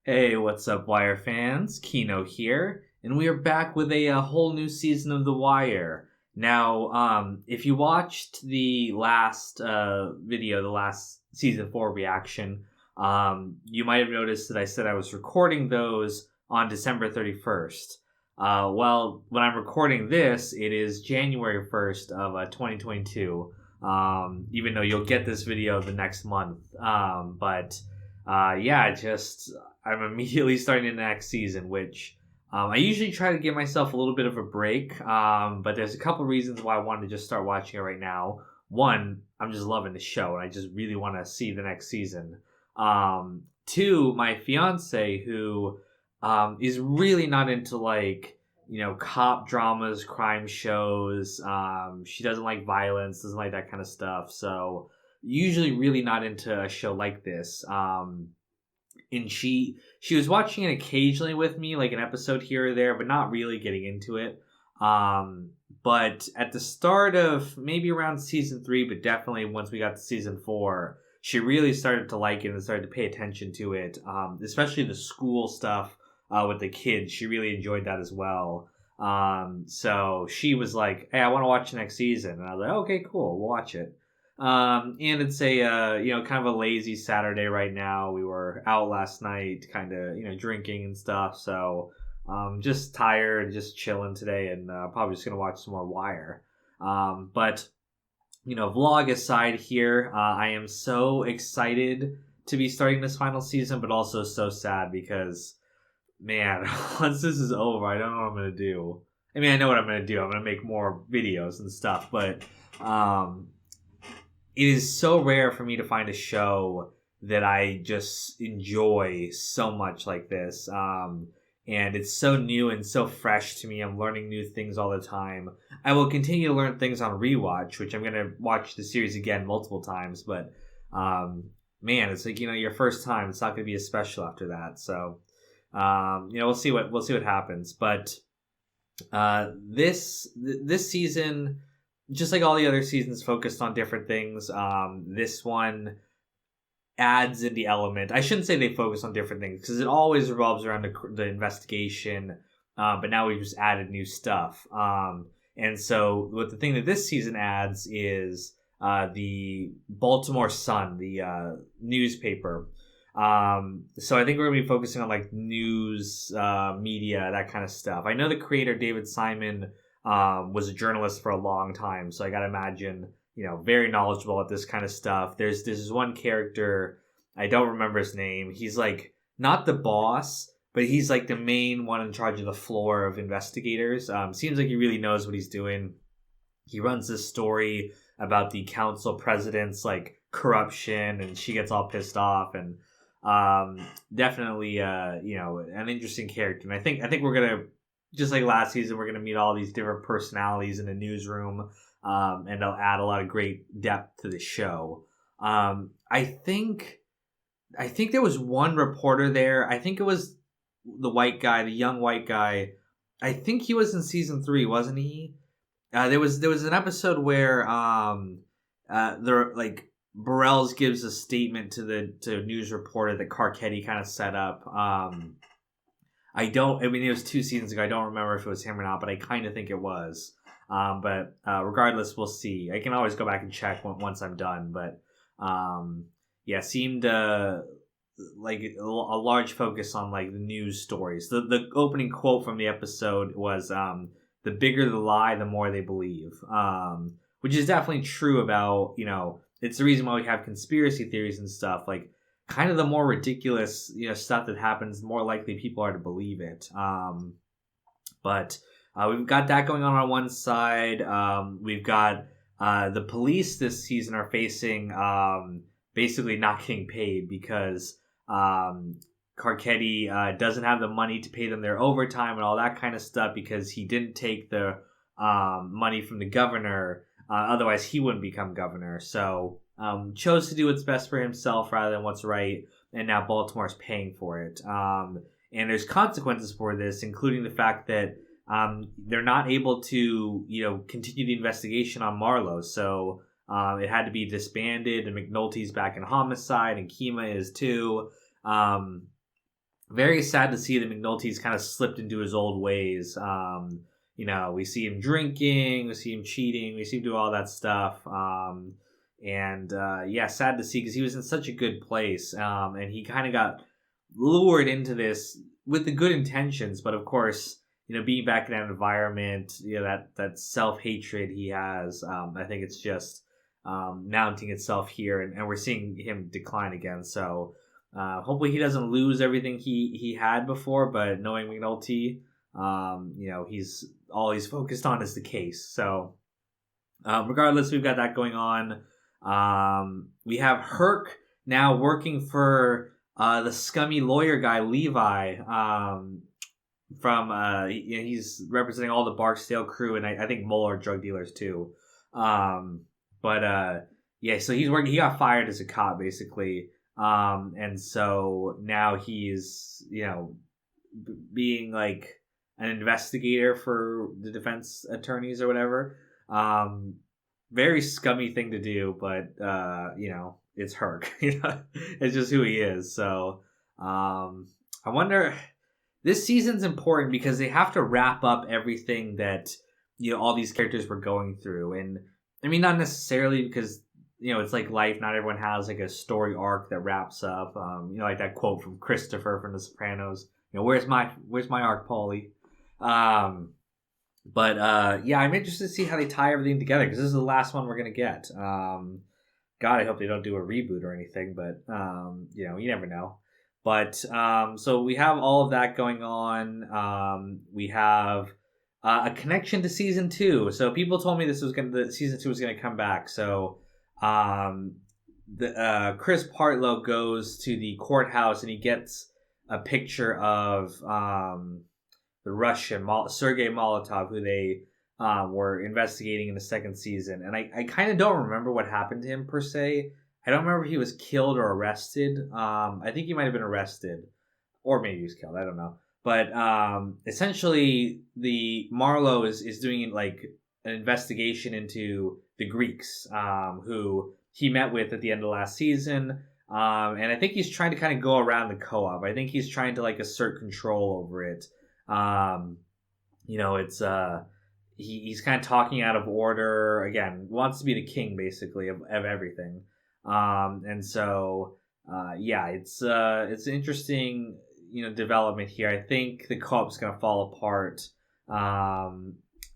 Hey, what's up, Wire fans? Kino here, and we are back with a whole new season of The Wire. Now, if you watched the last video, the last season 4 reaction, you might have noticed that I said I was recording those on December 31st. Well, when I'm recording this, it is January 1st of 2022, even though you'll get this video the next month. I'm immediately starting the next season, which I usually try to give myself a little bit of a break. But there's a couple reasons why I wanted to just start watching it right now. One, I'm just loving the show, and I just really want to see the next season. Two, my fiance, who is really not into cop dramas, crime shows. She doesn't like violence, doesn't like that kind of stuff. So usually really not into a show like this. And she was watching it occasionally with me, like an episode here or there, but not really getting into it. But at the start of maybe around season 3, but definitely once we got to season 4, she really started to like it and started to pay attention to it, especially the school stuff with the kids. She really enjoyed that as well. So she was like, "Hey, I want to watch the next season," and I was like, "Okay, cool, we'll watch it." And it's a kind of a lazy Saturday right now. We were out last night, kind of drinking and stuff. So just tired, just chilling today, and probably just gonna watch some more Wire. But vlog aside here, I am so excited to be starting this final season, but also so sad because, man, once this is over, I don't know what I'm gonna do. I mean, I know what I'm gonna do. I'm gonna make more videos and stuff, but it is so rare for me to find a show that I just enjoy so much like this. And it's so new and so fresh to me. I'm learning new things all the time. I will continue to learn things on rewatch, which I'm going to watch the series again multiple times. But, man, it's like, your first time. It's not going to be as special after that. So, we'll see what happens. But this season, just like all the other seasons, focused on different things. This one adds in the element. I shouldn't say they focus on different things because it always revolves around the investigation. But now we've just added new stuff. And so what the thing that this season adds is the Baltimore Sun, the newspaper. So I think we're gonna be focusing on like news, media, that kind of stuff. I know the creator David Simon was a journalist for a long time, so I gotta imagine, very knowledgeable at this kind of stuff. There's this one character, I don't remember his name. He's like not the boss, but he's like the main one in charge of the floor of investigators. Seems like he really knows what he's doing. He runs this story about the council president's like corruption, and she gets all pissed off, and definitely an interesting character. And I think we're gonna, just like last season, we're going to meet all these different personalities in the newsroom, and they'll add a lot of great depth to the show. I think there was one reporter there. I think it was the white guy, the young white guy. I think he was in season 3, wasn't he? There was an episode where Burrells gives a statement to a news reporter that Carcetti kind of set up. It was 2 seasons ago. I don't remember if it was him or not, but I kind of think it was. But regardless, we'll see. I can always go back and check once I'm done. But seemed like a large focus on like the news stories. The opening quote from the episode was, "The bigger the lie, the more they believe," which is definitely true about, it's the reason why we have conspiracy theories and stuff. Like, kind of the more ridiculous, stuff that happens, the more likely people are to believe it. But we've got that going on one side. We've got the police this season are facing basically not getting paid because Carcetti doesn't have the money to pay them their overtime and all that kind of stuff because he didn't take the money from the governor. Otherwise, he wouldn't become governor. So chose to do what's best for himself rather than what's right, and now Baltimore's paying for it. And there's consequences for this, including the fact that they're not able to, continue the investigation on Marlowe. So it had to be disbanded, and McNulty's back in homicide, and Kima is too. very sad to see that McNulty's kind of slipped into his old ways. We see him drinking, we see him cheating, we see him do all that stuff. Sad to see because he was in such a good place. And he kind of got lured into this with the good intentions, but of course, being back in that environment, that self-hatred he has, I think it's just mounting itself here, and we're seeing him decline again. So hopefully he doesn't lose everything he had before, but knowing McNulty, he's all he's focused on is the case. So regardless, we've got that going on. We have Herc now working for the scummy lawyer guy Levi, he's representing all the Barksdale crew, and I think Mole are drug dealers too. So he got fired as a cop basically, and so now he's being like an investigator for the defense attorneys or whatever. Very scummy thing to do, but it's Herc. It's just who he is. So I wonder. This season's important because they have to wrap up everything that all these characters were going through, and I mean not necessarily because it's like life. Not everyone has like a story arc that wraps up. Like that quote from Christopher from The Sopranos. Where's my arc, Paulie? I'm interested to see how they tie everything together because this is the last one we're gonna get. God, I hope they don't do a reboot or anything, but you never know. But so we have all of that going on. We have a connection to season 2. So people told me the season 2 was gonna come back. So Chris Partlow goes to the courthouse and he gets a picture of the Russian Sergei Molotov, who they were investigating in the second season. And I kind of don't remember what happened to him per se. I don't remember if he was killed or arrested. I think he might have been arrested, or maybe he was killed. I don't know. But essentially, the Marlowe is doing like an investigation into the Greeks, who he met with at the end of last season. And I think he's trying to kind of go around the co-op. I think he's trying to like assert control over it. He's kind of talking out of order. Again, wants to be the king basically of everything. It's an interesting development here. I think the co-op's gonna fall apart.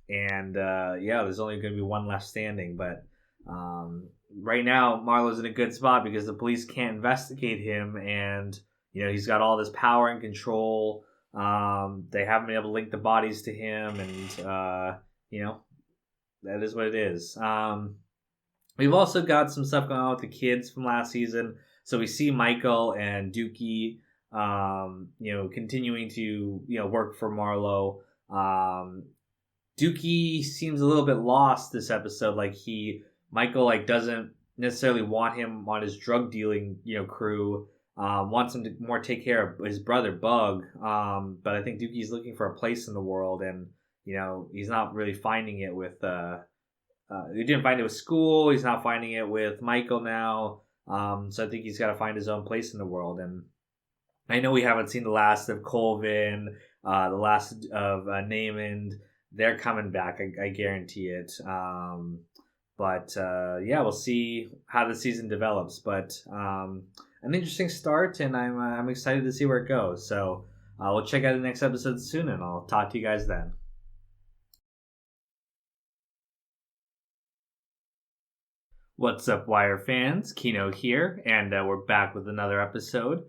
There's only gonna be one left standing. But right now Marlowe's in a good spot because the police can't investigate him, and he's got all this power and control. They haven't been able to link the bodies to him, and that is what it is. We've also got some stuff going on with the kids from last season. So we see Michael and Dookie, continuing to, work for Marlowe. Dookie seems a little bit lost this episode. Michael doesn't necessarily want him on his drug dealing, crew. Wants him to more take care of his brother Bug. But I think Dookie's looking for a place in the world, and he's not really finding it with. He didn't find it with school. He's not finding it with Michael now. So I think he's got to find his own place in the world. And I know we haven't seen the last of Colvin, the last of Naaman. They're coming back. I guarantee it. We'll see how the season develops. But an interesting start, and I'm excited to see where it goes. So we'll check out the next episode soon, and I'll talk to you guys then. What's up, Wire fans? Kino here, and we're back with another episode.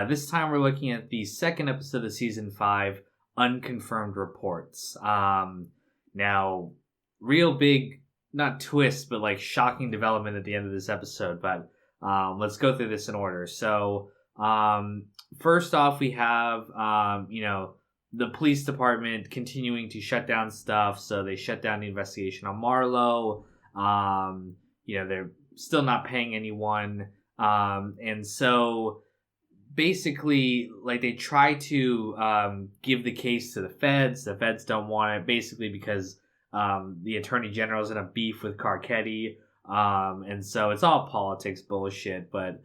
This time we're looking at the second episode of Season 5, Unconfirmed Reports. Now, real big, not twist, but shocking development at the end of this episode, but let's go through this in order. So, first off, we have, the police department continuing to shut down stuff, so they shut down the investigation on Marlowe. They're still not paying anyone. And so basically, they try to give the case to the feds. The feds don't want it, basically because the attorney general's in a beef with Carcetti. And so it's all politics bullshit. But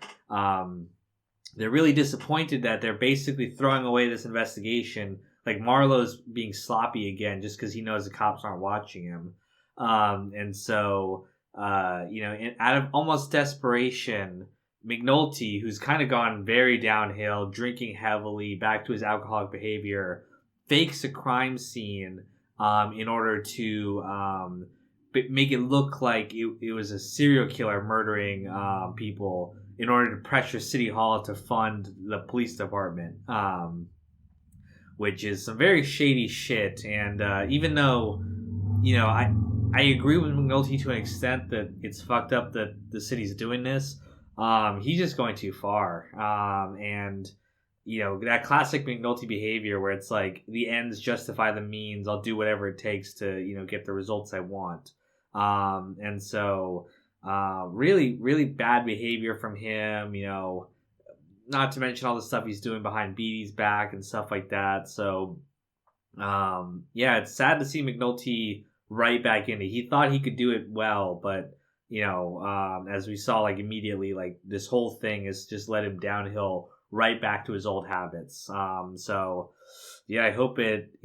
they're really disappointed that they're basically throwing away this investigation. Like Marlowe's being sloppy again just because he knows the cops aren't watching him. And so, out of almost desperation, McNulty, who's kind of gone very downhill, drinking heavily, back to his alcoholic behavior, fakes a crime scene in order to make it look like it was a serial killer murdering people in order to pressure City Hall to fund the police department, which is some very shady shit. And even though, I agree with McNulty to an extent that it's fucked up that the city's doing this, he's just going too far. And that classic McNulty behavior where it's like the ends justify the means. I'll do whatever it takes to get the results I want. And so really, really bad behavior from him, not to mention all the stuff he's doing behind Beatty's back and stuff like that. So, it's sad to see McNulty right back into it. He thought he could do it well, but, as we saw, like, immediately, like, this whole thing has just led him downhill right back to his old habits. I hope it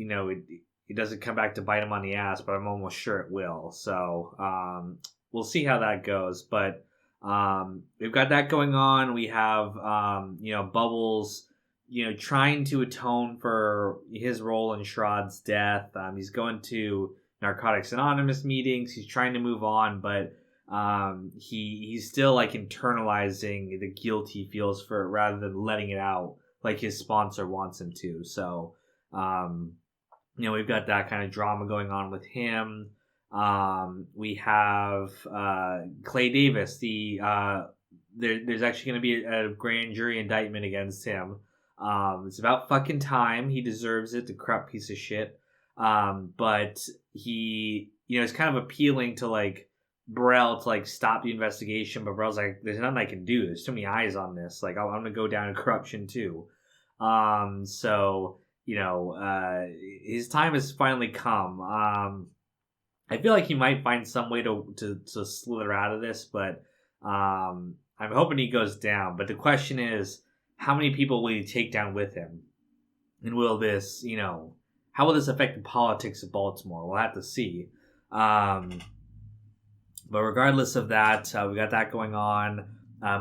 doesn't come back to bite him on the ass, but I'm almost sure it will. So, we'll see how that goes. But we've got that going on. We have, Bubbles, trying to atone for his role in Shroud's death. He's going to Narcotics Anonymous meetings. He's trying to move on, but he's still like internalizing the guilt he feels for it rather than letting it out like his sponsor wants him to. So, we've got that kind of drama going on with him. We have Clay Davis. There's actually going to be a grand jury indictment against him. It's about fucking time. He deserves it, the corrupt piece of shit. But he, is kind of appealing to like Burrell to like stop the investigation. But Burrell's like, there's nothing I can do. There's too many eyes on this. Like, I'm going to go down in corruption too. His time has finally come. I feel like he might find some way to slither out of this, but I'm hoping he goes down. But the question is, how many people will he take down with him? And will this, how will this affect the politics of Baltimore? We'll have to see. But regardless of that, we got that going on.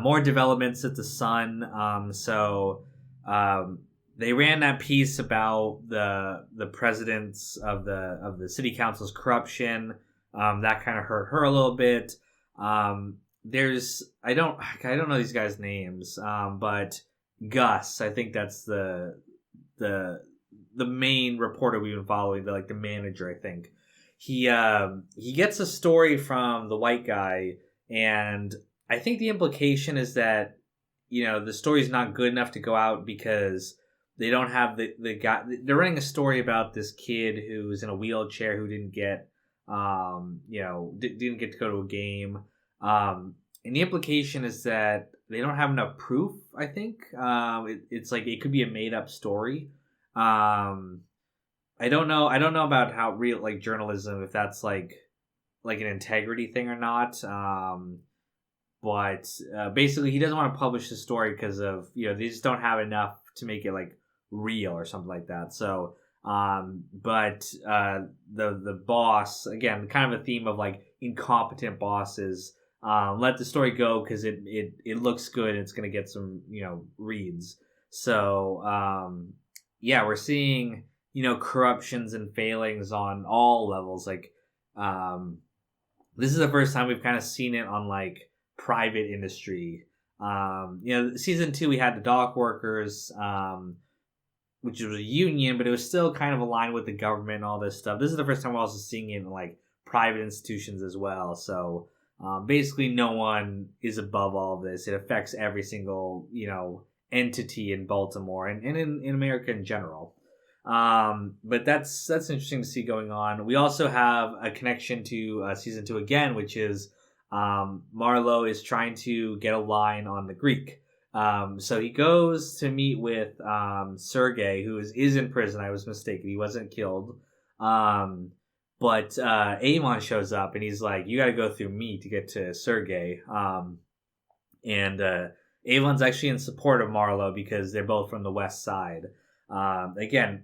More developments at the Sun. They ran that piece about the presidents of the city council's corruption. That kind of hurt her a little bit. There's I don't know these guys' names, but Gus, I think that's the main reporter we've been following, the manager. I think he gets a story from the white guy, and I think the implication is that the story's not good enough to go out because they don't have the guy. They're running a story about this kid who's in a wheelchair who didn't get didn't get to go to a game. And the implication is that they don't have enough proof. I think it's like it could be a made up story. I don't know about how real like journalism, if that's like an integrity thing or not. But basically, he doesn't want to publish the story because of they just don't have enough to make it like real or something like that. So, but the boss, again, kind of a theme of like incompetent bosses. Let the story go because it looks good and it's gonna get some reads. So we're seeing corruptions and failings on all levels. Like this is the first time we've kind of seen it on like private industry. Season 2 we had the dock workers, which was a union, but it was still kind of aligned with the government and all this stuff. This is the first time we're also seeing it in like private institutions as well. So basically no one is above all of this. It affects every single entity in Baltimore and in America in general. But that's interesting to see going on. We also have a connection to season 2 again, which is Marlowe is trying to get a line on the Greek. So he goes to meet with Sergey, who is in prison. I was mistaken. He wasn't killed. But Amon shows up and he's like, you got to go through me to get to Sergey. And Avon's actually in support of Marlo because they're both from the West Side. Again,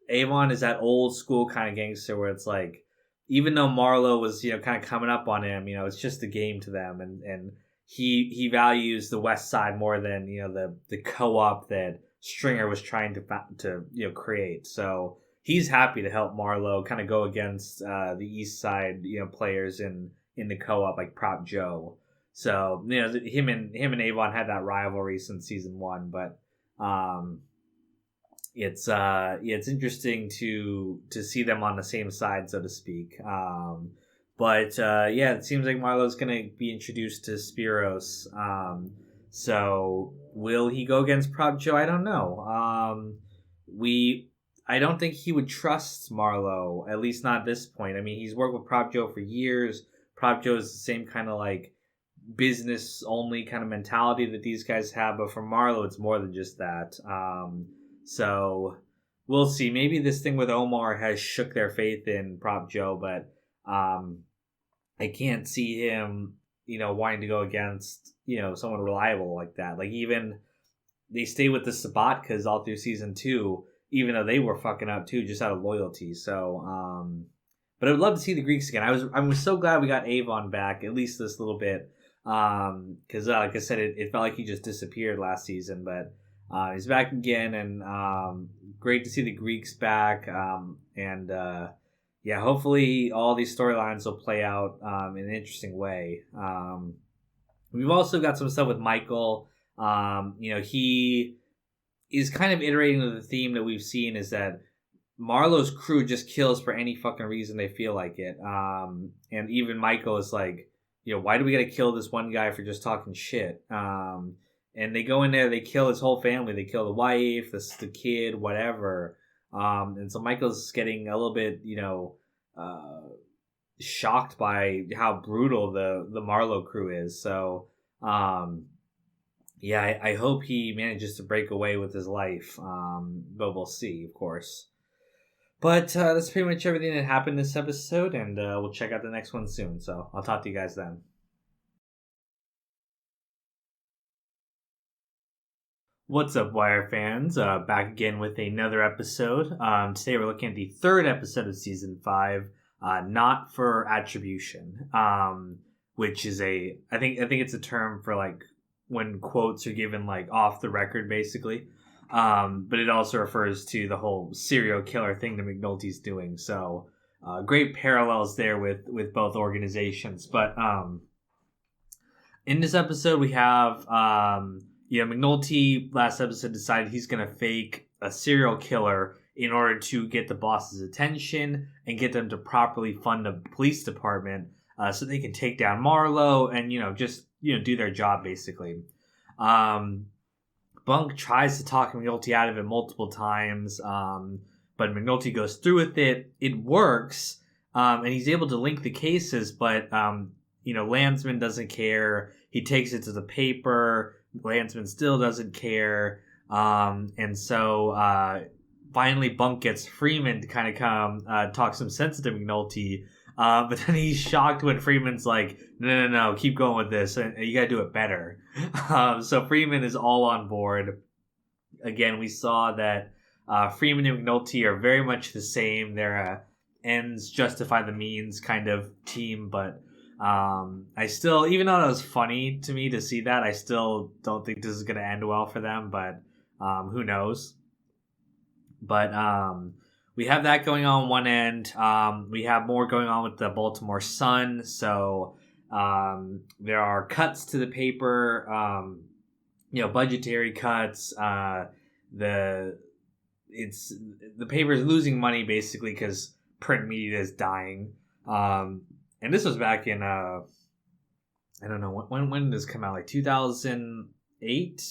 Avon is that old school kind of gangster where it's like, even though Marlo was, kind of coming up on him, it's just a game to them, and he values the West Side more than the co-op that Stringer was trying to create. So he's happy to help Marlo kind of go against the East Side players in the co-op like Prop Joe. So him and Avon had that rivalry since season 1, but it's interesting to see them on the same side, so to speak. But it seems like Marlo's gonna be introduced to Spiros. So will he go against Prop Joe? I don't know. I don't think he would trust Marlo, at least not at this point. I mean, he's worked with Prop Joe for years. Prop Joe is the same kind of like business only kind of mentality that these guys have, but for Marlo, it's more than just that. So we'll see. Maybe this thing with Omar has shook their faith in Prop Joe, but I can't see him, wanting to go against, someone reliable like that. Like, even they stay with the Sabatkas all through season 2, even though they were fucking up too, just out of loyalty. So, but I would love to see the Greeks again. I was so glad we got Avon back, at least this little bit. Because like I said, it felt like he just disappeared last season, but he's back again, and great to see the Greeks back. Hopefully all these storylines will play out in an interesting way. We've also got some stuff with Michael. He is kind of iterating the theme that we've seen, is that Marlo's crew just kills for any fucking reason they feel like it. And even Michael is like, why do we gotta kill this one guy for just talking shit? And they go in there, they kill his whole family. They kill the wife, the kid, whatever. And so Michael's getting a little bit, shocked by how brutal the Marlo crew is. So, I hope he manages to break away with his life. But we'll see, of course. But that's pretty much everything that happened this episode, and we'll check out the next one soon. So I'll talk to you guys then. What's up, Wire fans? Back again with another episode. Today we're looking at the 3rd episode of Season 5, Not for Attribution, which is I think it's a term for like when quotes are given like off the record, basically. But it also refers to the whole serial killer thing that McNulty's doing. So great parallels there with both organizations. But in this episode, we have McNulty last episode decided he's going to fake a serial killer in order to get the boss's attention and get them to properly fund the police department so they can take down Marlo and, do their job, basically. Bunk tries to talk McNulty out of it multiple times, but McNulty goes through with it. It works, and he's able to link the cases, but, Landsman doesn't care. He takes it to the paper. Landsman still doesn't care. And so finally Bunk gets Freeman to kind of come talk some sense to McNulty. But then he's shocked when Freeman's like, no, keep going with this. And you got to do it better. So Freeman is all on board. Again, we saw that Freeman and McNulty are very much the same. They're ends justify the means kind of team. But I still, even though that was funny to me to see that, I still don't think this is going to end well for them. But who knows? But we have that going on one end. We have more going on with the Baltimore Sun. So there are cuts to the paper, budgetary cuts. The paper is losing money basically because print media is dying. And this was back in I don't know when did this come out? Like 2008,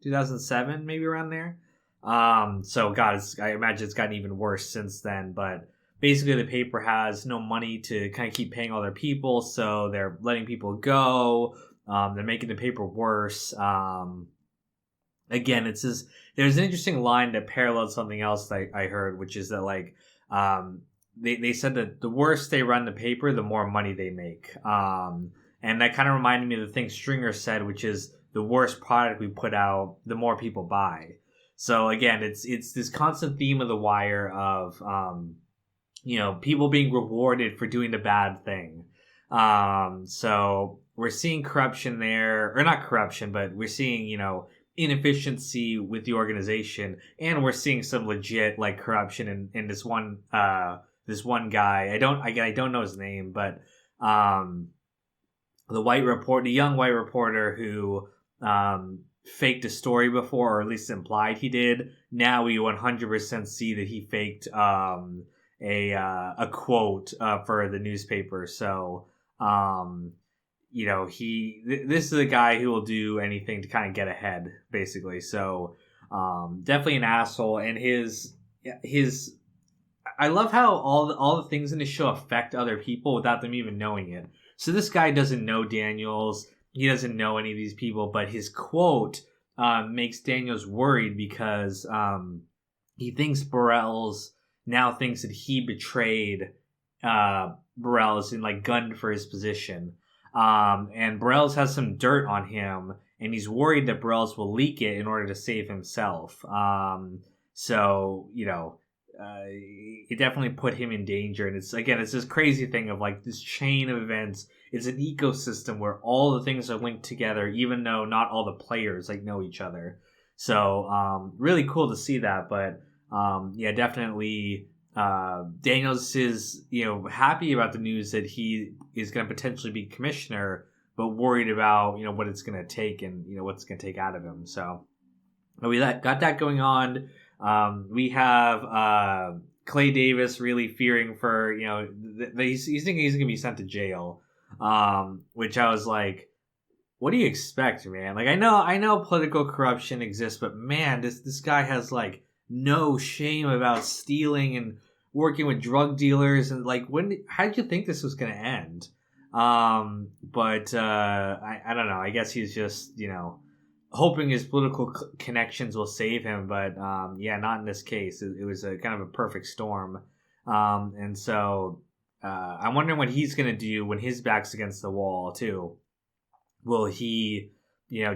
2007, maybe around there. So God, I imagine it's gotten even worse since then, but basically the paper has no money to kind of keep paying all their people. So they're letting people go. They're making the paper worse. Again, there's an interesting line that parallels something else that I heard, which is that like, they said that the worse they run the paper, the more money they make. And that kind of reminded me of the thing Stringer said, which is the worse product we put out, the more people buy. So again, it's this constant theme of The Wire of people being rewarded for doing the bad thing. So we're seeing corruption there, or not corruption, but we're seeing inefficiency with the organization, and we're seeing some legit like corruption in this one guy. I don't know his name, but the young white reporter who faked a story before, or at least implied he did. Now we 100% see that he faked a quote for the newspaper. So this is a guy who will do anything to kind of get ahead, basically. So definitely an asshole, and his I love how all the things in the show affect other people without them even knowing it. So this guy doesn't know Daniels. He doesn't know any of these people, but his quote makes Daniels worried because he thinks Burrell's now thinks that he betrayed Burrell's and like gunned for his position. And Burrell's has some dirt on him, and he's worried that Burrell's will leak it in order to save himself. It definitely put him in danger. And it's this crazy thing of like this chain of events. It's an ecosystem where all the things are linked together, even though not all the players like know each other. So really cool to see that. But definitely Daniels is happy about the news that he is going to potentially be commissioner, but worried about what it's going to take and what's going to take out of him. So we got that going on. We have Clay Davis really fearing for he's thinking he's going to be sent to jail, which I was like, what do you expect, man? Like I know political corruption exists, but man, this guy has like no shame about stealing and working with drug dealers, and like how did you think this was going to end? I don't know. I guess he's just hoping his political connections will save him, but not in this case. It was a kind of a perfect storm, and so I'm wondering what he's going to do when his back's against the wall too. Will he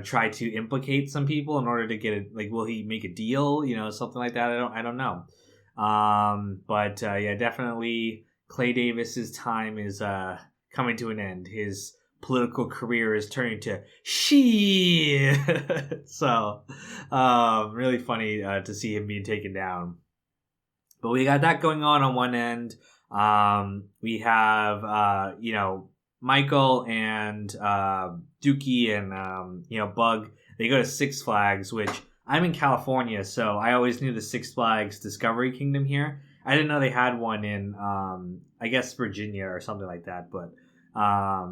try to implicate some people in order to get it? Like, will he make a deal? Something like that. I don't know. Definitely Clay Davis's time is coming to an end. His political career is turning to shit. So, really funny to see him being taken down. But we got that going on one end. We have Michael and Dookie and Bug. They go to Six Flags, which I'm in California, so I always knew the Six Flags Discovery Kingdom here. I didn't know they had one in I guess Virginia or something like that, but I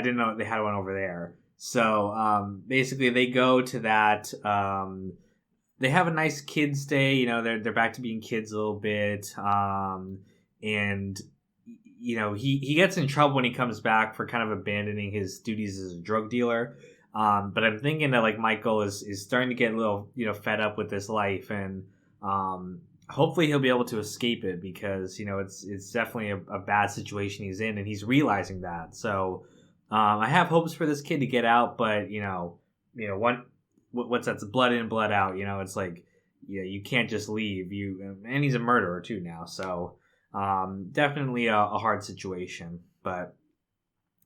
didn't know they had one over there. So basically they go to that. They have a nice kids day. They're back to being kids a little bit. And he gets in trouble when he comes back for kind of abandoning his duties as a drug dealer. But I'm thinking that like Michael is starting to get a little fed up with this life, and hopefully he'll be able to escape it, because it's definitely a bad situation he's in, and he's realizing that. So I have hopes for this kid to get out, but what's that's blood in, blood out. It's like you can't just leave. And he's a murderer too now, so definitely a hard situation. But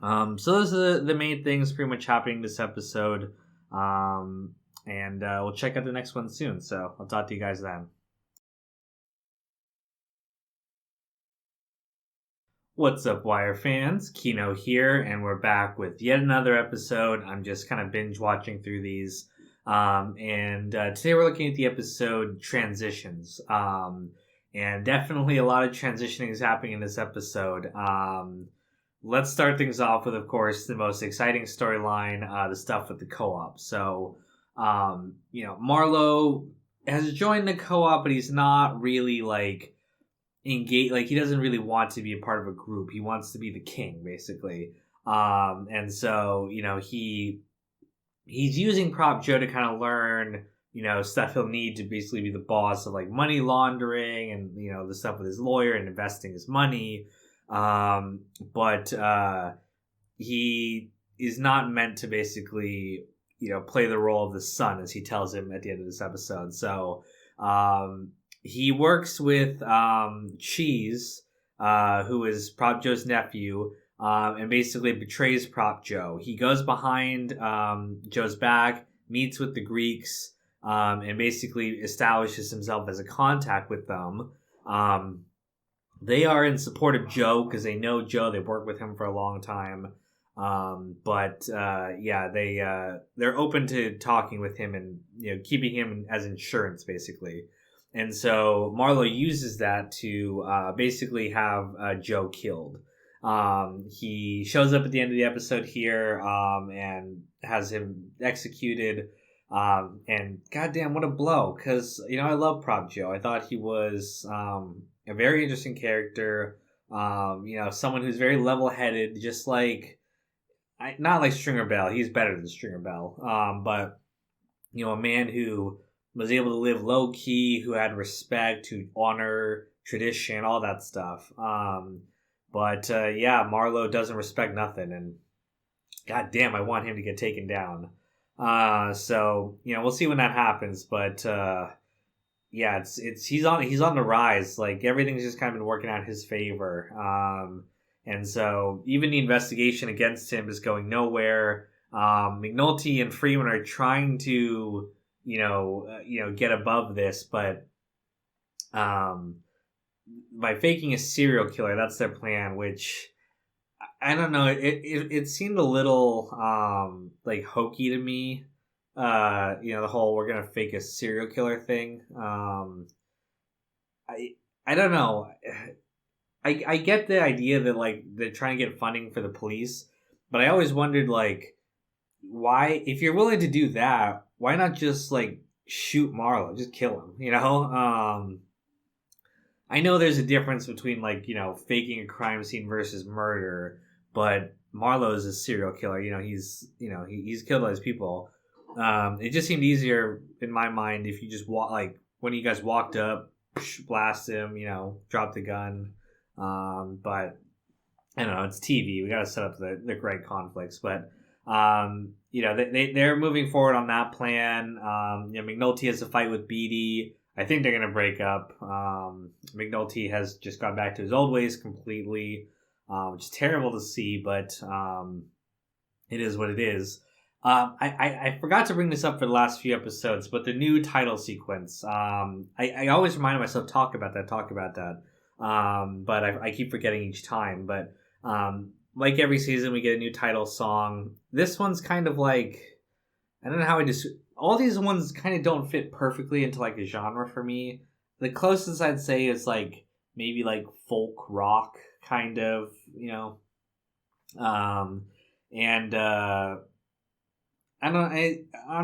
so those are the main things pretty much happening this episode, and we'll check out the next one soon. So I'll talk to you guys then. What's up, Wire fans? Kino here, and we're back with yet another episode. I'm just kind of binge watching through these. And today we're looking at the episode Transitions. And definitely a lot of transitioning is happening in this episode. Let's start things off with, of course, the most exciting storyline, the stuff with the co-op. So, Marlo has joined the co-op, but he's not really like engaged. Like, he doesn't really want to be a part of a group. He wants to be the king, basically. And so, he's using Prop Joe to kind of learn, stuff he'll need to basically be the boss of like money laundering and, the stuff with his lawyer and investing his money. But he is not meant to basically, play the role of the son, as he tells him at the end of this episode. So he works with Cheese, who is Prop Joe's nephew, and basically betrays Prop Joe. He goes behind Joe's back, meets with the Greeks, and basically establishes himself as a contact with them. They are in support of Joe because they know Joe. They've worked with him for a long time. They're open to talking with him and keeping him as insurance, basically. And so Marlo uses that to basically have Joe killed. He shows up at the end of the episode here and has him executed. And goddamn, what a blow! Because I love Prop Joe. I thought he was a very interesting character. Someone who's very level-headed, just like not like Stringer Bell. He's better than Stringer Bell. But a man who was able to live low key, who had respect, who honor tradition, all that stuff. Marlo doesn't respect nothing, and goddamn, I want him to get taken down. So we'll see when that happens, but he's on the rise. Like, everything's just kind of been working out in his favor. And so even the investigation against him is going nowhere. McNulty and Freeman are trying to get above this, but by faking a serial killer, that's their plan, which I don't know. It seemed a little like hokey to me. The whole we're gonna fake a serial killer thing. I don't know. I get the idea that like they're trying to get funding for the police, but I always wondered like why, if you're willing to do that, why not just like shoot Marlo, just kill him? I know there's a difference between like faking a crime scene versus murder, but Marlo is a serial killer. He's killed all his people. It just seemed easier in my mind if you just when you guys walked up, blast him, drop the gun. But I don't know, it's TV. We got to set up the right conflicts, but they're moving forward on that plan. McNulty has a fight with Beatty. I think they're gonna break up. McNulty has just gone back to his old ways completely, which is terrible to see, but it is what it is. I forgot to bring this up for the last few episodes, but the new title sequence. I always remind myself talk about that. But I keep forgetting each time. But like every season, we get a new title song. This one's kind of like, I don't know how all these ones kind of don't fit perfectly into like a genre for me. The closest I'd say is like maybe like folk rock kind of, I'm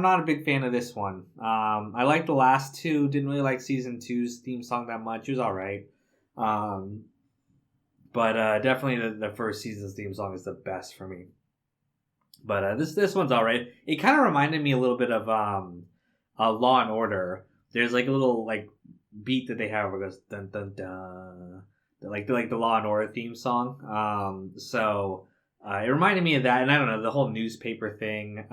not a big fan of this one. I liked the last two. Didn't really like season 2's theme song that much. It was all right. But definitely the first season's theme song is the best for me. But this one's all right. It kind of reminded me a little bit of Law and Order. There's like a little like beat that they have where it goes dun dun dun, like the Law and Order theme song. So it reminded me of that, and I don't know, the whole newspaper thing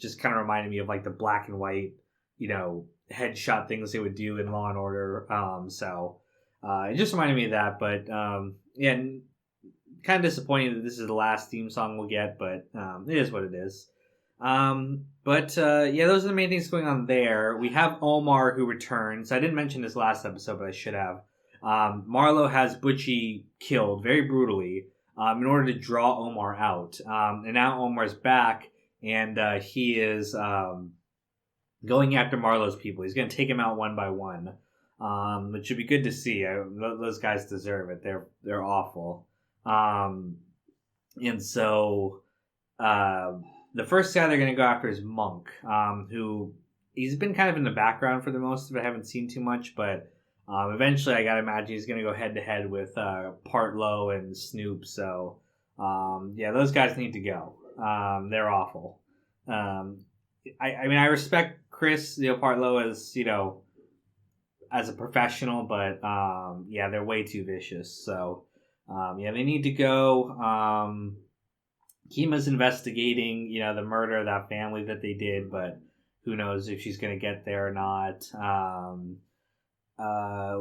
just kind of reminded me of like the black and white, headshot things they would do in Law and Order. It just reminded me of that, but kind of disappointing that this is the last theme song we'll get, but it is what it is. Those are the main things going on there. We have Omar who returns. I didn't mention this last episode, but I should have. Marlo has Butchie killed very brutally in order to draw Omar out. And now Omar's back, and he is going after Marlo's people. He's going to take him out one by one, which should be good to see. Those guys deserve it. They're awful. And so the first guy they're going to go after is Monk, who he's been kind of in the background for the most of it. I haven't seen too much, but eventually I got to imagine he's going to go head to head with Partlow and Snoop. So those guys need to go. They're awful. I respect Chris Partlow as a professional, but they're way too vicious. So they need to go. Kima's investigating, the murder of that family that they did, but who knows if she's going to get there or not.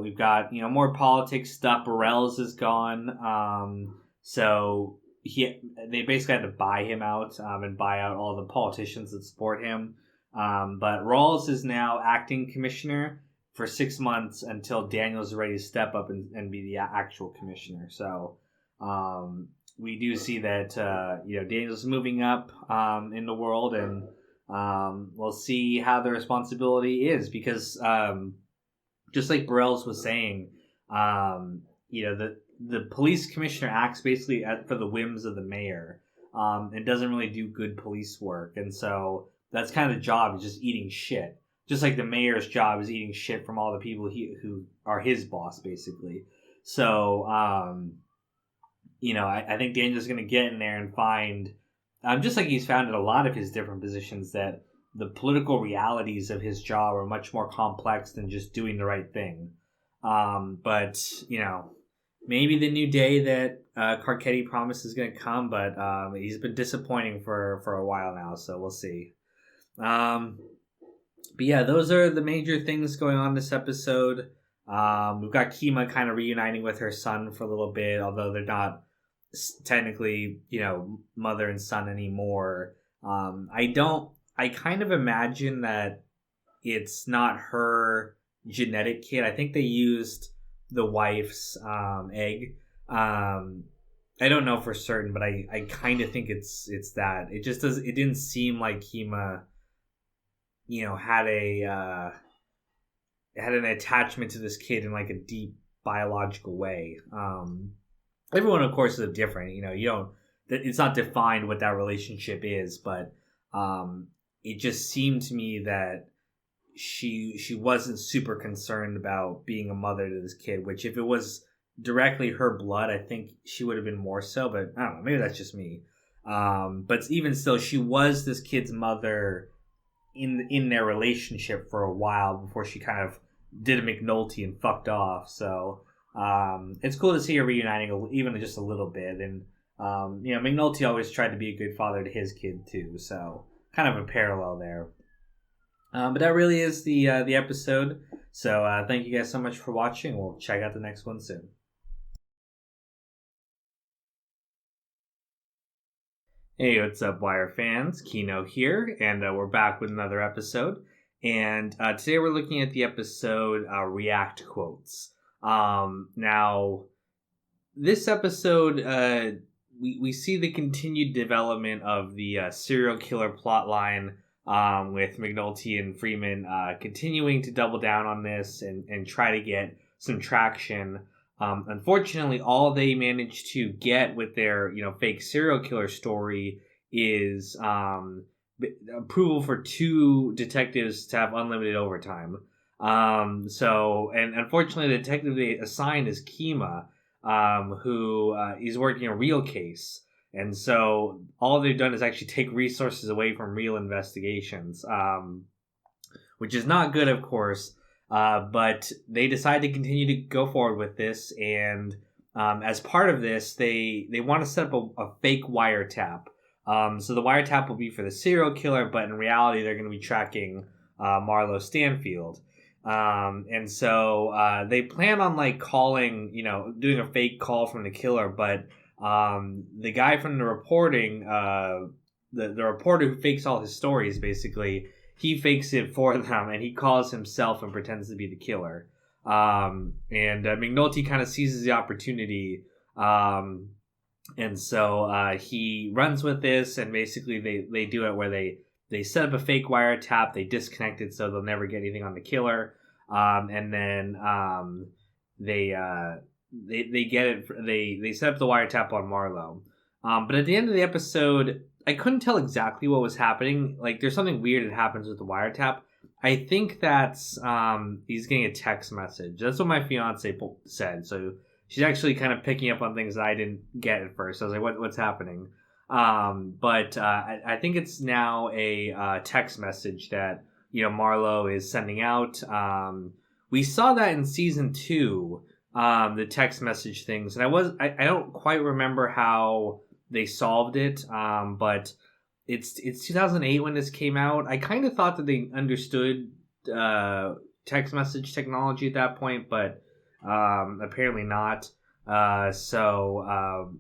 We've got, more politics stuff. Burrell's is gone. So they basically had to buy him out and buy out all the politicians that support him. But Rawls is now acting commissioner for 6 months until Daniel's ready to step up and be the actual commissioner. So we do see that Daniel's moving up in the world, and we'll see how the responsibility is, because just like Burrell's was saying, the police commissioner acts basically for the whims of the mayor, and doesn't really do good police work, and so that's kind of the job, is just eating shit. Just like the mayor's job is eating shit from all the people who are his boss, basically. So, I think Daniel's going to get in there and find, just like he's found in a lot of his different positions, that the political realities of his job are much more complex than just doing the right thing. But, maybe the new day that Carcetti promised is going to come, but he's been disappointing for a while now, so we'll see. But yeah, those are the major things going on this episode. We've got Kima kind of reuniting with her son for a little bit, although they're not technically, mother and son anymore. I kind of imagine that it's not her genetic kid. I think they used the wife's egg. I don't know for certain, but I kind of think it's that. It didn't seem like Kima, had an attachment to this kid in like a deep biological way. Everyone, of course, is different. It's not defined what that relationship is, but it just seemed to me that she wasn't super concerned about being a mother to this kid, which if it was directly her blood, I think she would have been more so, but I don't know, maybe that's just me. But even still, she was this kid's mother in their relationship for a while before she kind of did a McNulty and fucked off. So it's cool to see her reuniting even just a little bit. And McNulty always tried to be a good father to his kid too, so kind of a parallel there. But that really is the episode. So thank you guys so much for watching. We'll check out the next one soon. Hey, what's up, Wire fans? Kino here, and we're back with another episode. And today we're looking at the episode React Quotes. Now, this episode, we see the continued development of the serial killer plotline, with McNulty and Freeman continuing to double down on this and try to get some traction. Unfortunately, all they managed to get with their fake serial killer story is approval for 2 detectives to have unlimited overtime. And unfortunately, the detective they assigned is Kima, who is working a real case. And so all they've done is actually take resources away from real investigations, which is not good, of course. But they decide to continue to go forward with this, and as part of this, they want to set up a fake wiretap. So the wiretap will be for the serial killer, but in reality, they're going to be tracking Marlo Stanfield. And so they plan on calling, doing a fake call from the killer, but the guy from the reporting, the reporter who fakes all his stories, basically, he fakes it for them, and he calls himself and pretends to be the killer. And McNulty kind of seizes the opportunity, and so he runs with this, and basically they do it where they set up a fake wiretap, they disconnect it so they'll never get anything on the killer, and then they get it. They set up the wiretap on Marlo, but at the end of the episode, I couldn't tell exactly what was happening. There's something weird that happens with the wiretap. I think that's he's getting a text message. That's what my fiance said. So she's actually kind of picking up on things that I didn't get at first. I was like, what's happening? But I think it's now a text message that Marlo is sending out. We saw that in season 2, the text message things, and I don't quite remember how they solved it. But it's 2008 when this came out. I kind of thought that they understood text message technology at that point, but apparently not. Yeah,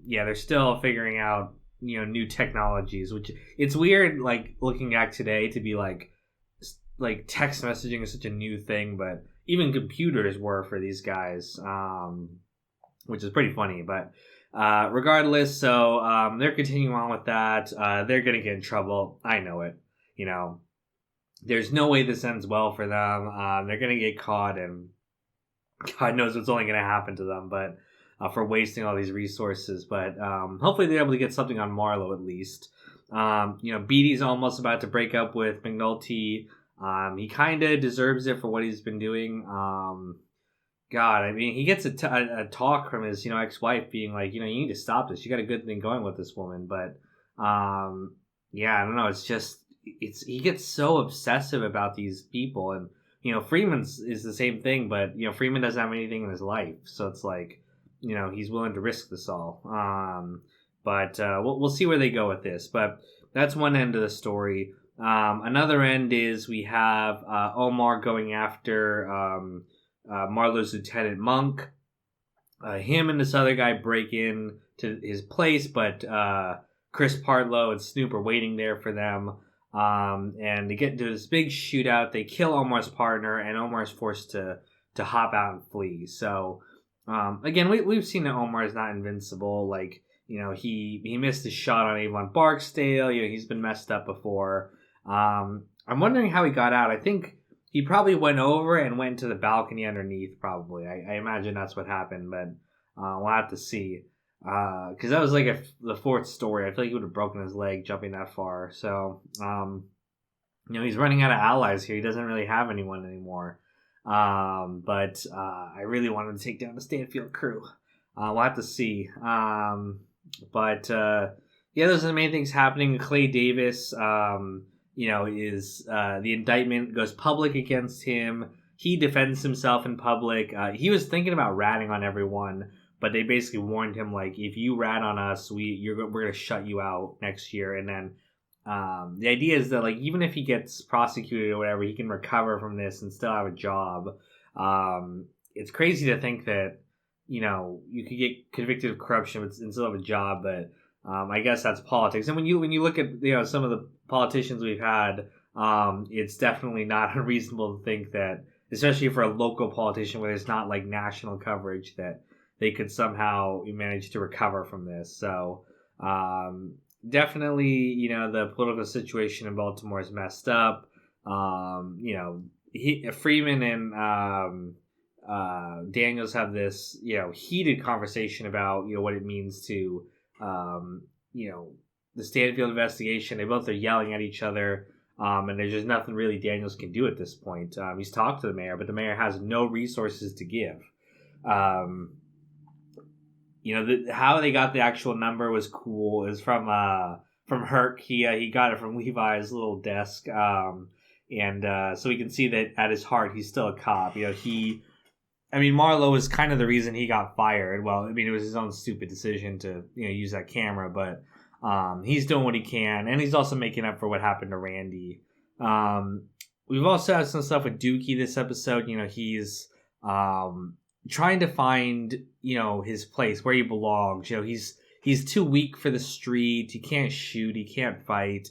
they're still figuring out new technologies, which it's weird like looking back today to be like text messaging is such a new thing, but even computers were for these guys, which is pretty funny. But regardless, so they're continuing on with that. They're gonna get in trouble. I know it. There's no way this ends well for them. They're gonna get caught, and God knows what's only gonna happen to them. But for wasting all these resources, but hopefully they're able to get something on Marlowe at least. Beatty's almost about to break up with McNulty. He kind of deserves it for what he's been doing. God, I mean, he gets a talk from his ex-wife being like, you need to stop this. You got a good thing going with this woman, but yeah, I don't know. It's just he gets so obsessive about these people, and Freeman's is the same thing, but Freeman doesn't have anything in his life, so it's like he's willing to risk this all. But we'll see where they go with this. But that's one end of the story. Another end is we have Omar going after Marlowe's lieutenant Monk. Him and this other guy break in to his place, but Chris Partlow and Snoop are waiting there for them. And they get into this big shootout. They kill Omar's partner, and Omar's forced to hop out and flee. So again, we've seen that Omar is not invincible. Like he missed his shot on Avon Barksdale. He's been messed up before. I'm wondering how he got out. I think he probably went over and went to the balcony underneath. Probably, I imagine that's what happened. But we'll have to see. Because that was like the fourth story. I feel like he would have broken his leg jumping that far. So he's running out of allies here. He doesn't really have anyone anymore. But I really wanted to take down the Stanfield crew. We'll have to see. But yeah, those are the main things happening. Clay Davis, is the indictment goes public against him. He defends himself in public. He was thinking about ratting on everyone, but they basically warned him, like, if you rat on us, we're going to shut you out next year. And then the idea is that, like, even if he gets prosecuted or whatever, he can recover from this and still have a job. It's crazy to think that, you could get convicted of corruption and still have a job, but I guess that's politics. And when you look at some of the politicians we've had, it's definitely not unreasonable to think that, especially for a local politician where there's not like national coverage, that they could somehow manage to recover from this. So definitely, the political situation in Baltimore is messed up. Freeman and Daniels have this, heated conversation about, what it means to, the Stanfield investigation. They both are yelling at each other. And there's just nothing really Daniels can do at this point. He's talked to the mayor, but the mayor has no resources to give. How they got the actual number was cool. It was from Herc. He got it from Levi's little desk. So we can see that at his heart, he's still a cop. Marlowe was kind of the reason he got fired. Well, it was his own stupid decision to, use that camera, but he's doing what he can, and he's also making up for what happened to Randy. We've also had some stuff with Dookie this episode. He's trying to find, his place, where he belongs. He's too weak for the street. He can't shoot. He can't fight.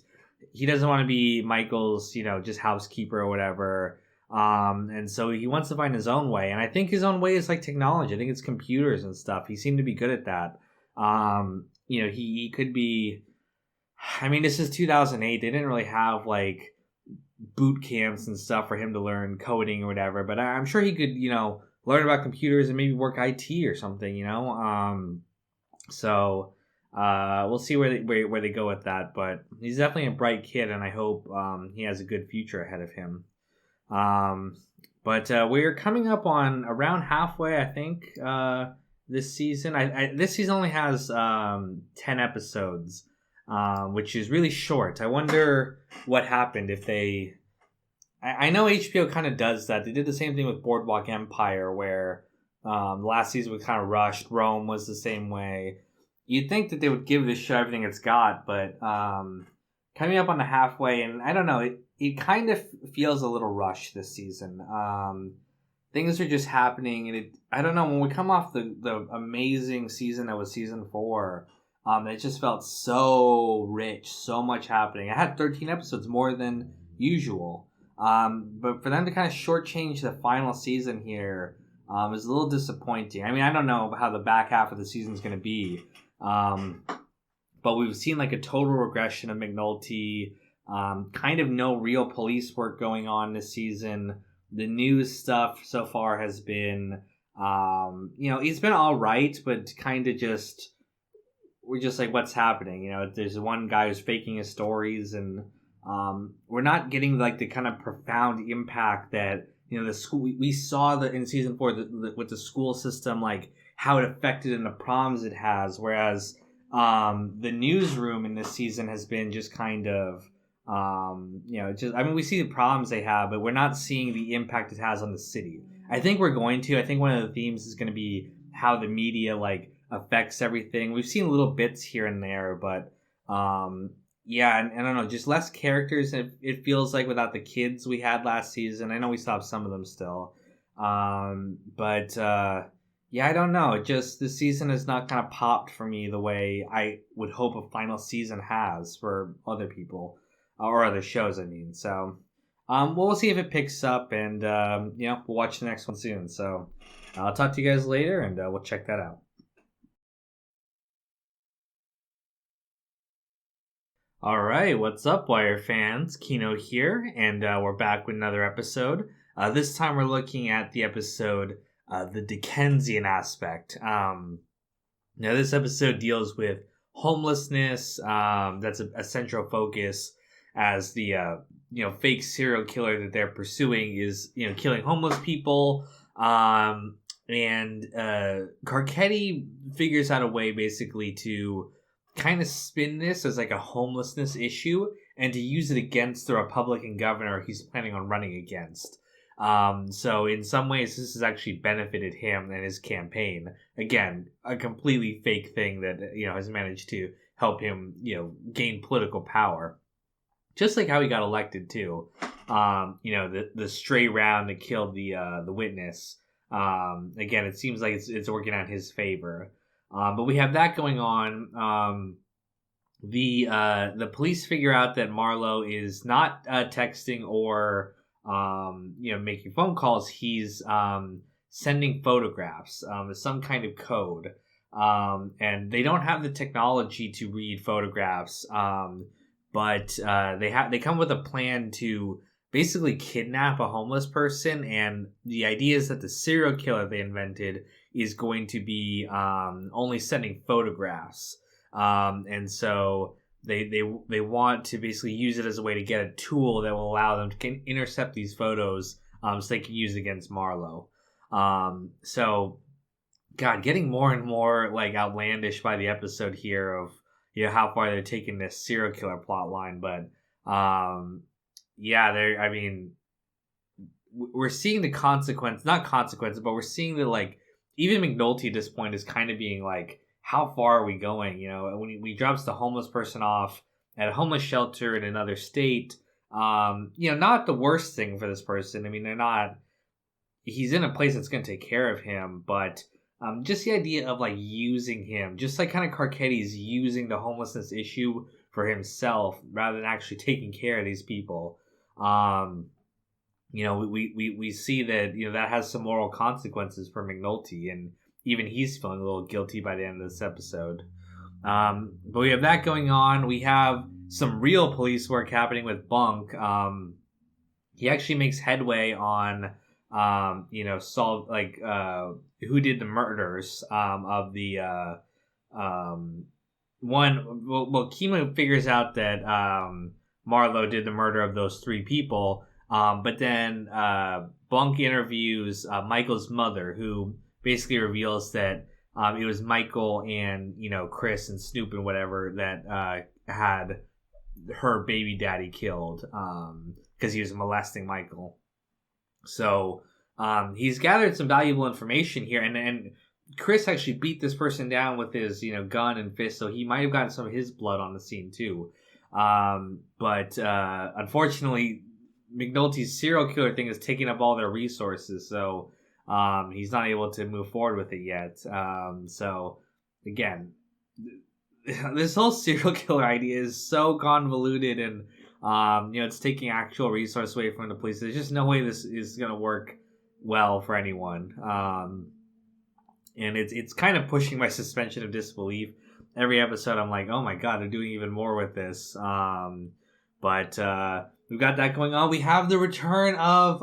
He doesn't want to be Michael's, just housekeeper or whatever. And so he wants to find his own way. And I think his own way is like technology. I think it's computers and stuff. He seemed to be good at that. He could be, this is 2008. They didn't really have like boot camps and stuff for him to learn coding or whatever, but I'm sure he could, learn about computers and maybe work IT or something, So we'll see where they go with that, but he's definitely a bright kid, and I hope he has a good future ahead of him. But we're coming up on around halfway, I think, this season. This season only has 10 episodes, which is really short. I wonder what happened if they... I know HBO kind of does that. They did the same thing with Boardwalk Empire, where the last season was kind of rushed. Rome was the same way. you'd think that they would give this show everything it's got, but coming up on the halfway, and I don't know, it kind of feels a little rushed this season. Things are just happening, and I don't know, when we come off the amazing season that was season 4, it just felt so rich, so much happening. I had 13 episodes, more than usual. But for them to kind of shortchange the final season here is a little disappointing. I mean, I don't know how the back half of the season is going to be. But we've seen like a total regression of McNulty. Kind of no real police work going on this season. The news stuff so far has been, it's been all right, but kind of just, we're just like, what's happening? There's one guy who's faking his stories, and we're not getting like the kind of profound impact that the school. We saw that in season 4 with the school system, like how it affected in the problems it has. Whereas the newsroom in this season has been just kind of we see the problems they have, but we're not seeing the impact it has on the city. I think we're going to. I think one of the themes is going to be how the media like affects everything. We've seen little bits here and there, but and I don't know, just less characters. It feels like without the kids we had last season. I know we still have some of them still, but I don't know. Just the season has not kind of popped for me the way I would hope a final season has for other people or other shows. I mean, so we'll see if it picks up, and we'll watch the next one soon. So I'll talk to you guys later, and we'll check that out. All right, what's up, Wire fans? Kino here, and we're back with another episode. This time we're looking at the episode, the Dickensian aspect. Now, this episode deals with homelessness. That's a central focus, as the fake serial killer that they're pursuing is killing homeless people. And Carcetti figures out a way basically to kind of spin this as like a homelessness issue and to use it against the Republican governor he's planning on running against. So in some ways this has actually benefited him and his campaign. Again, a completely fake thing that has managed to help him gain political power, just like how he got elected too. The stray round that killed the witness. Again, it seems like it's working out in his favor. But we have that going on. The police figure out that Marlowe is not texting or making phone calls. He's sending photographs, some kind of code, and they don't have the technology to read photographs. But they come with a plan to basically kidnap a homeless person, and the idea is that the serial killer they invented is going to be only sending photographs, and so they want to basically use it as a way to get a tool that will allow them to intercept these photos, so they can use it against Marlowe. So, God, getting more and more like outlandish by the episode here of how far they're taking this serial killer plot line, but we're seeing the consequences, but we're seeing that like even McNulty at this point is kind of being like, how far are we going? When he drops the homeless person off at a homeless shelter in another state, not the worst thing for this person. I mean, he's in a place that's going to take care of him, but just the idea of like using him, just like kind of Carcetti's using the homelessness issue for himself rather than actually taking care of these people. We see that that has some moral consequences for McNulty, and even he's feeling a little guilty by the end of this episode. But we have that going on. We have some real police work happening with Bunk. He actually makes headway on solve like who did the murders of the one. Well, Kino figures out that Marlowe did the murder of those 3 people. But then Bunk interviews Michael's mother, who basically reveals that it was Michael and Chris and Snoop and whatever that had her baby daddy killed because he was molesting Michael. So he's gathered some valuable information here, and Chris actually beat this person down with his, gun and fist, so he might have gotten some of his blood on the scene too. But unfortunately, McNulty's serial killer thing is taking up all their resources, so he's not able to move forward with it yet. So again, this whole serial killer idea is so convoluted, and it's taking actual resource away from the police. There's just no way this is gonna work well for anyone. And it's kind of pushing my suspension of disbelief. Every episode, I'm like, oh my god, they're doing even more with this. But we've got that going on. We have the return of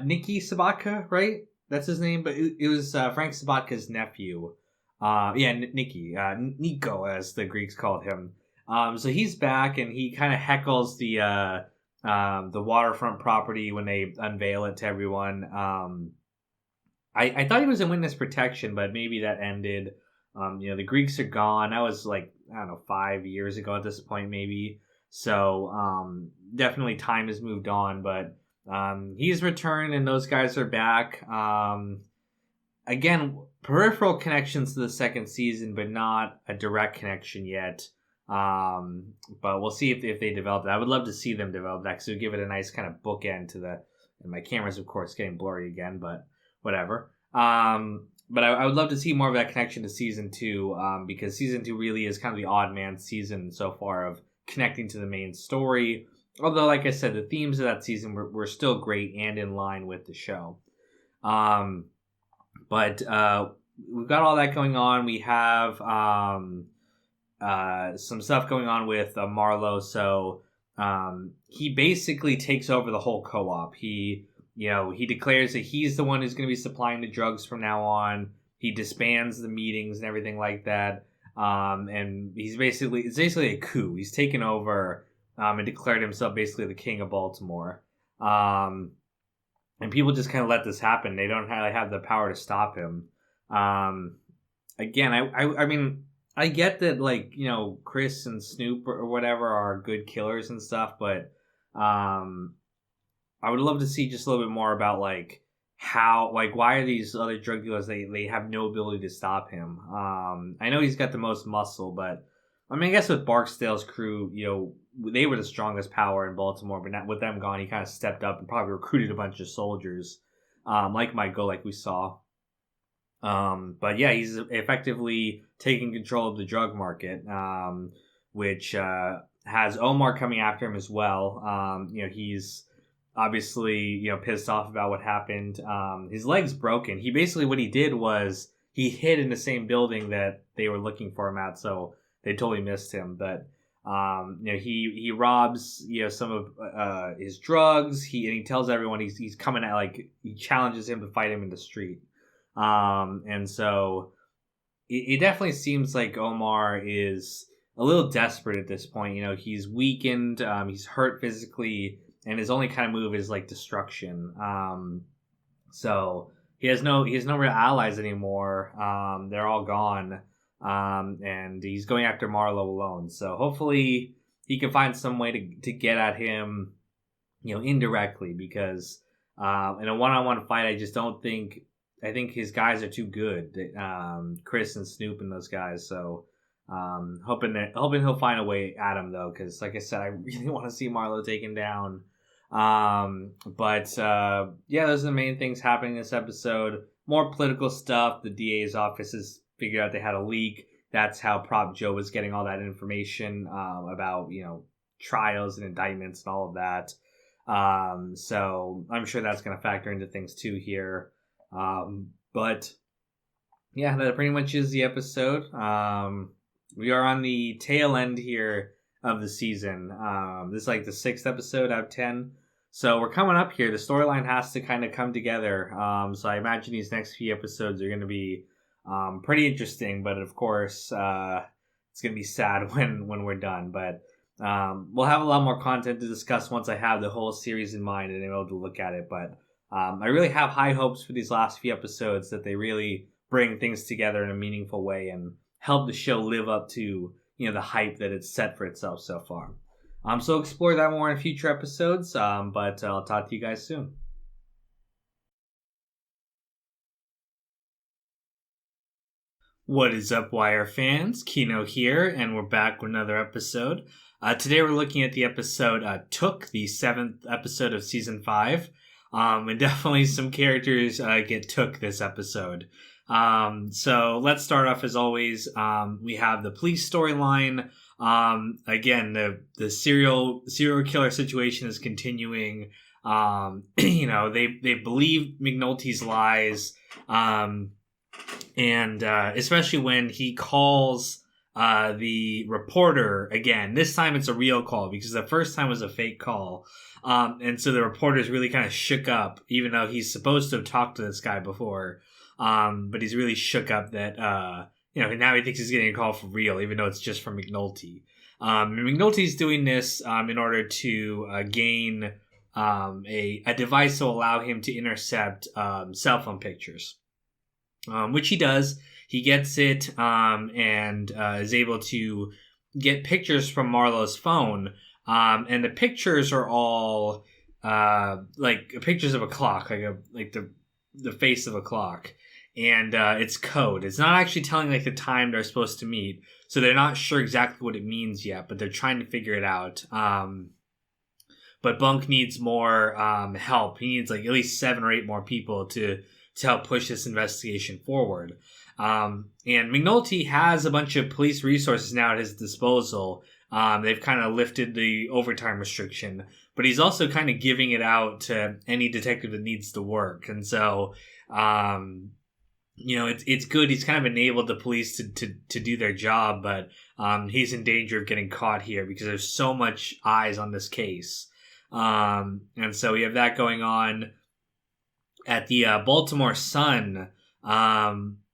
Nicky Sabatka, right? That's his name, but it was Frank Sabatka's nephew. Nicky, Nico, as the Greeks called him. So he's back, and he kind of heckles the waterfront property when they unveil it to everyone. I thought he was in witness protection, but maybe that ended. The Greeks are gone. That was like, I don't know, 5 years ago at this point, maybe. So definitely time has moved on, but he's returned and those guys are back. Again, peripheral connections to the second season, but not a direct connection yet. But we'll see if they develop that. I would love to see them develop that because it would give it a nice kind of bookend to the. And my camera's, of course, getting blurry again, but whatever. But I would love to see more of that connection to season 2, because season 2 really is kind of the odd man season so far of connecting to the main story. Although, like I said, the themes of that season were still great and in line with the show. But we've got all that going on. We have some stuff going on with Marlowe. So he basically takes over the whole co-op. He declares that he's the one who's going to be supplying the drugs from now on. He disbands the meetings and everything like that. And it's basically a coup. He's taken over and declared himself basically the king of Baltimore. And people just kind of let this happen. They don't really have the power to stop him. Again, I mean, I get that, like, Chris and Snoop or whatever are good killers and stuff, but I would love to see just a little bit more about, like, how, like, why are these other drug dealers, they have no ability to stop him. I know he's got the most muscle, but I mean, I guess with Barksdale's crew, they were the strongest power in Baltimore, but not, with them gone, he kind of stepped up and probably recruited a bunch of soldiers, like Michael, like we saw. But yeah, he's effectively taking control of the drug market, which has Omar coming after him as well. He's obviously, pissed off about what happened. His leg's broken. What he did was he hid in the same building that they were looking for him at, so they totally missed him. But he robs some of his drugs. He tells everyone he's coming at, like, he challenges him to fight him in the street. And so it definitely seems like Omar is a little desperate at this point. He's weakened, he's hurt physically, and his only kind of move is like destruction. So he has no real allies anymore. They're all gone. And he's going after Marlowe alone. So hopefully he can find some way to get at him, indirectly, because in a one-on-one fight, I just don't think. I think his guys are too good, Chris and Snoop and those guys. So hoping he'll find a way at him, though, because like I said, I really want to see Marlowe taken down. But those are the main things happening this episode. More political stuff. The DA's office has figured out they had a leak. That's how Prop Joe was getting all that information about trials and indictments and all of that. So I'm sure that's going to factor into things too here. But yeah, that pretty much is the episode. We are on the tail end here of the season. This is like the 6th episode out of 10. So we're coming up here. The storyline has to kind of come together. So I imagine these next few episodes are going to be pretty interesting. But of course, it's going to be sad when we're done. But we'll have a lot more content to discuss once I have the whole series in mind and able to look at it. But I really have high hopes for these last few episodes that they really bring things together in a meaningful way and help the show live up to the hype that it's set for itself so far. So explore that more in future episodes. But I'll talk to you guys soon. What is up, Wire fans? Kino here, and we're back with another episode. Today we're looking at the episode Took, the 7th episode of Season 5. And definitely some characters get took this episode. So let's start off as always. We have the police storyline. Again, the serial killer situation is continuing. They believe McNulty's lies. And especially when he calls the reporter again. This time it's a real call because the first time was a fake call. And so the reporter's really kind of shook up, even though he's supposed to have talked to this guy before. But he's really shook up that, now he thinks he's getting a call for real, even though it's just from McNulty. McNulty's doing this in order to gain a device to allow him to intercept cell phone pictures. Which he does. He gets it and is able to get pictures from Marlowe's phone. And the pictures are all like pictures of a clock, like the face of a clock. And it's code. It's not actually telling like the time they're supposed to meet. So they're not sure exactly what it means yet, but they're trying to figure it out. But Bunk needs more help. He needs like at least 7 or 8 more people to help push this investigation forward. And McNulty has a bunch of police resources now at his disposal. They've kind of lifted the overtime restriction, but he's also kind of giving it out to any detective that needs to work. And so, it's good. He's kind of enabled the police to do their job, but he's in danger of getting caught here because there's so much eyes on this case. And so we have that going on. At the Baltimore Sun, the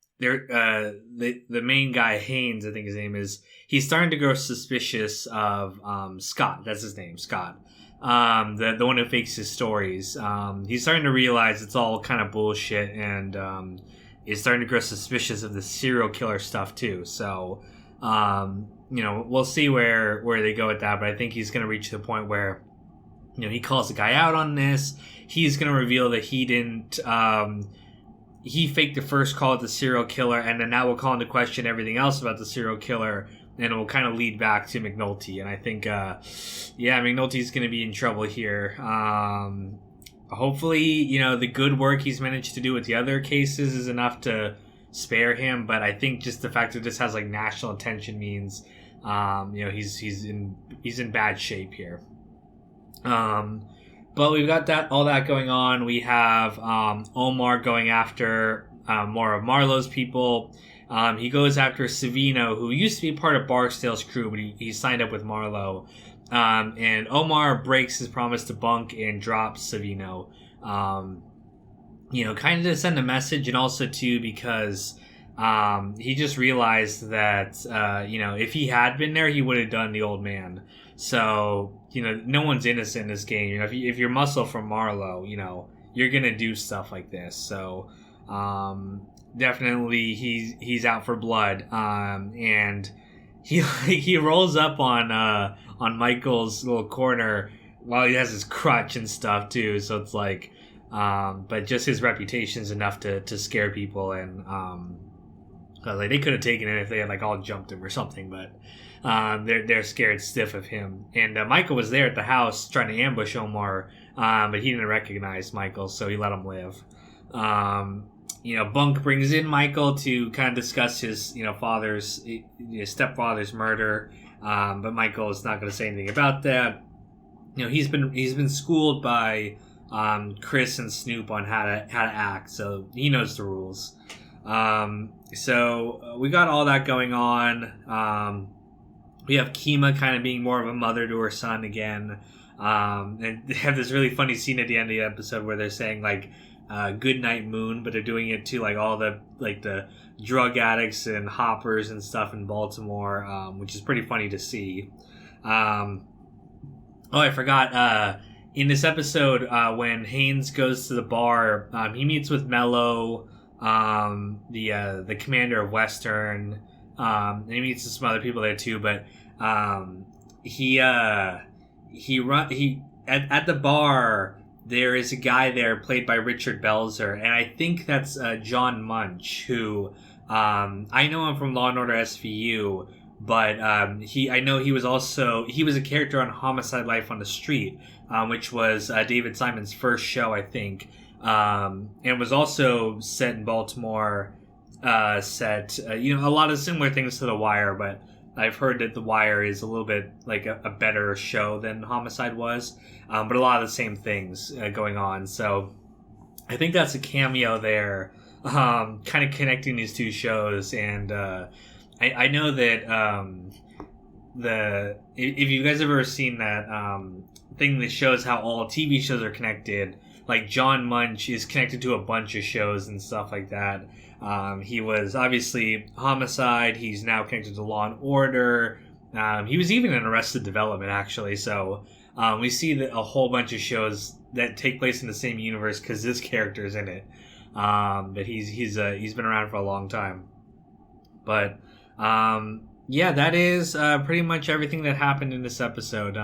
main guy, Haynes, I think his name is, he's starting to grow suspicious of Scott. That's his name, Scott. The one who fakes his stories. He's starting to realize it's all kind of bullshit, and is starting to grow suspicious of the serial killer stuff too. So, we'll see where they go with that. But I think he's going to reach the point where, he calls the guy out on this. He's going to reveal that he didn't, he faked the first call at the serial killer, and then that will call into question everything else about the serial killer, and it will kind of lead back to McNulty. And I think, McNulty's going to be in trouble here. Hopefully, the good work he's managed to do with the other cases is enough to spare him, but I think just the fact that this has, like, national attention means, he's in bad shape here. But we've got all that going on. We have Omar going after more of Marlowe's people. He goes after Savino, who used to be part of Barksdale's crew, but he signed up with Marlowe. And Omar breaks his promise to Bunk and drops Savino. Kind of to send a message, and also too because he just realized that if he had been there, he would have done the old man. So, no one's innocent in this game. If you're muscle from Marlowe, you're going to do stuff like this. So, definitely he's out for blood. And he rolls up on Michael's little corner while he has his crutch and stuff too. So it's like, but just his reputation's enough to scare people. And, like they could have taken it if they had like all jumped him or something, but they're scared stiff of him. And Michael was there at the house trying to ambush Omar, but he didn't recognize Michael, so he let him live. Bunk brings in Michael to kind of discuss his stepfather's murder, but Michael is not going to say anything about that. He's been schooled by Chris and Snoop on how to act, so he knows the rules. So we got all that going on. We have Kima kind of being more of a mother to her son again. And they have this really funny scene at the end of the episode where they're saying like, good night moon, but they're doing it to like all the drug addicts and hoppers and stuff in Baltimore, which is pretty funny to see. I forgot, in this episode, when Haynes goes to the bar, he meets with Mello, the commander of Western, and he meets some other people there too, but he at the bar there is a guy there played by Richard Belzer, and I think that's John Munch, who I know him from Law and Order SVU, but I know he was a character on Homicide: Life on the Street, which was David Simon's first show, I think, and was also set in Baltimore. A lot of similar things to The Wire, but I've heard that The Wire is a little bit like a better show than Homicide was, but a lot of the same things going on. So I think that's a cameo there, kind of connecting these two shows. And I know that if you guys have ever seen that thing that shows how all TV shows are connected, like John Munch is connected to a bunch of shows and stuff like that. He was obviously Homicide. He's now connected to Law and Order. He was even in Arrested Development, actually. So we see that a whole bunch of shows that take place in the same universe because this character is in it. But he's been around for a long time. But yeah, that is pretty much everything that happened in this episode.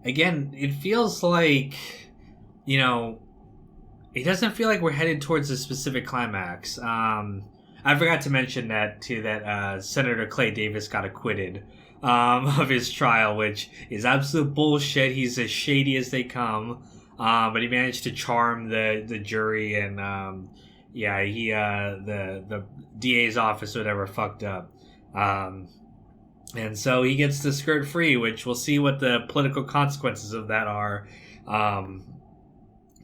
Again, it feels like, it doesn't feel like we're headed towards a specific climax. I forgot to mention that Senator Clay Davis got acquitted of his trial, which is absolute bullshit. He's as shady as they come, but he managed to charm the jury, and the DA's office or whatever fucked up, and so he gets to skirt free, which we'll see what the political consequences of that are.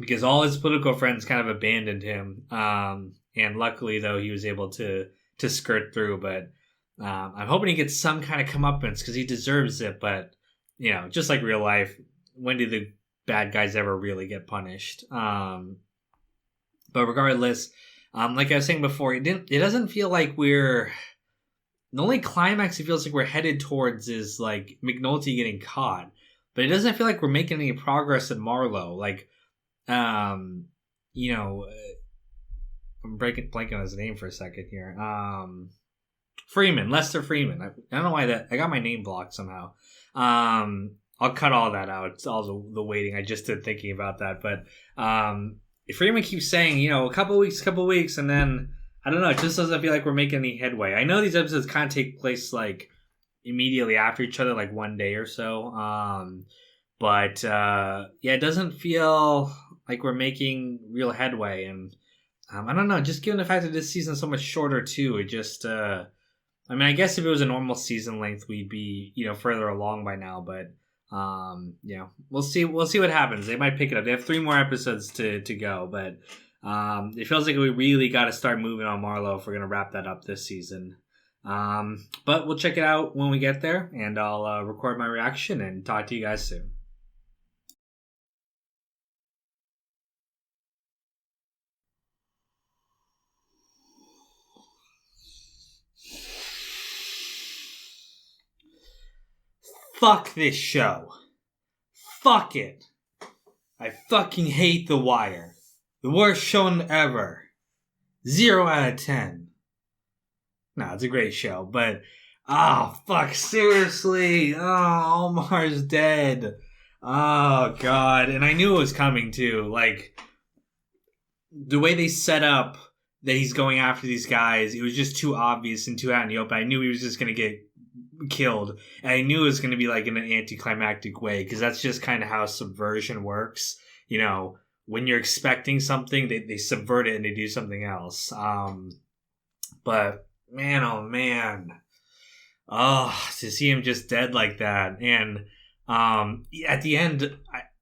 Because all his political friends kind of abandoned him. And luckily, though, he was able to skirt through. But I'm hoping he gets some kind of comeuppance because he deserves it. But, just like real life, when do the bad guys ever really get punished? But regardless, like I was saying before, it doesn't feel like we're... The only climax it feels like we're headed towards is, like, McNulty getting caught. But it doesn't feel like we're making any progress in Marlowe. Like... I'm blanking on his name for a second here. Lester Freeman. I don't know why I got my name blocked somehow. I'll cut all that out. It's all the waiting I just did thinking about that. But Freeman keeps saying, a couple weeks, and then I don't know. It just doesn't feel like we're making any headway. I know these episodes kind of take place like immediately after each other, like one day or so. But it doesn't feel like we're making real headway, and I don't know, just given the fact that this season's so much shorter too, it just I guess if it was a normal season length we'd be further along by now, but we'll see what happens. They might pick it up. They have 3 more episodes to go, but it feels like we really got to start moving on Marlowe if we're going to wrap that up this season. But we'll check it out when we get there, and I'll record my reaction and talk to you guys soon. Fuck this show. Fuck it. I fucking hate The Wire. The worst show ever. 0 out of 10. No, it's a great show, but... fuck, seriously. Omar's dead. Oh, God. And I knew it was coming, too. Like, the way they set up that he's going after these guys, it was just too obvious and too out in the open. I knew he was just going to get killed, and I knew it was going to be like in an anticlimactic way, because that's just kind of how subversion works. When you're expecting something, they subvert it and they do something else. But man, oh man, to see him just dead like that. And at the end,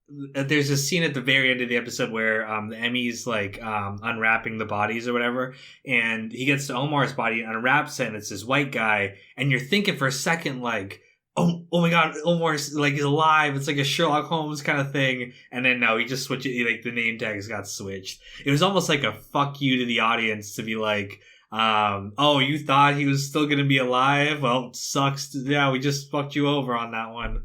there's a scene at the very end of the episode where the Emmy's like unwrapping the bodies or whatever, and he gets to Omar's body and unwraps it, and it's this white guy, and you're thinking for a second like, oh my god, Omar's like he's alive. It's like a Sherlock Holmes kind of thing, and then no, he just switched it. Like the name tags got switched. It was almost like a fuck you to the audience to be like, oh, you thought he was still gonna be alive? Well, sucks. Yeah, we just fucked you over on that one.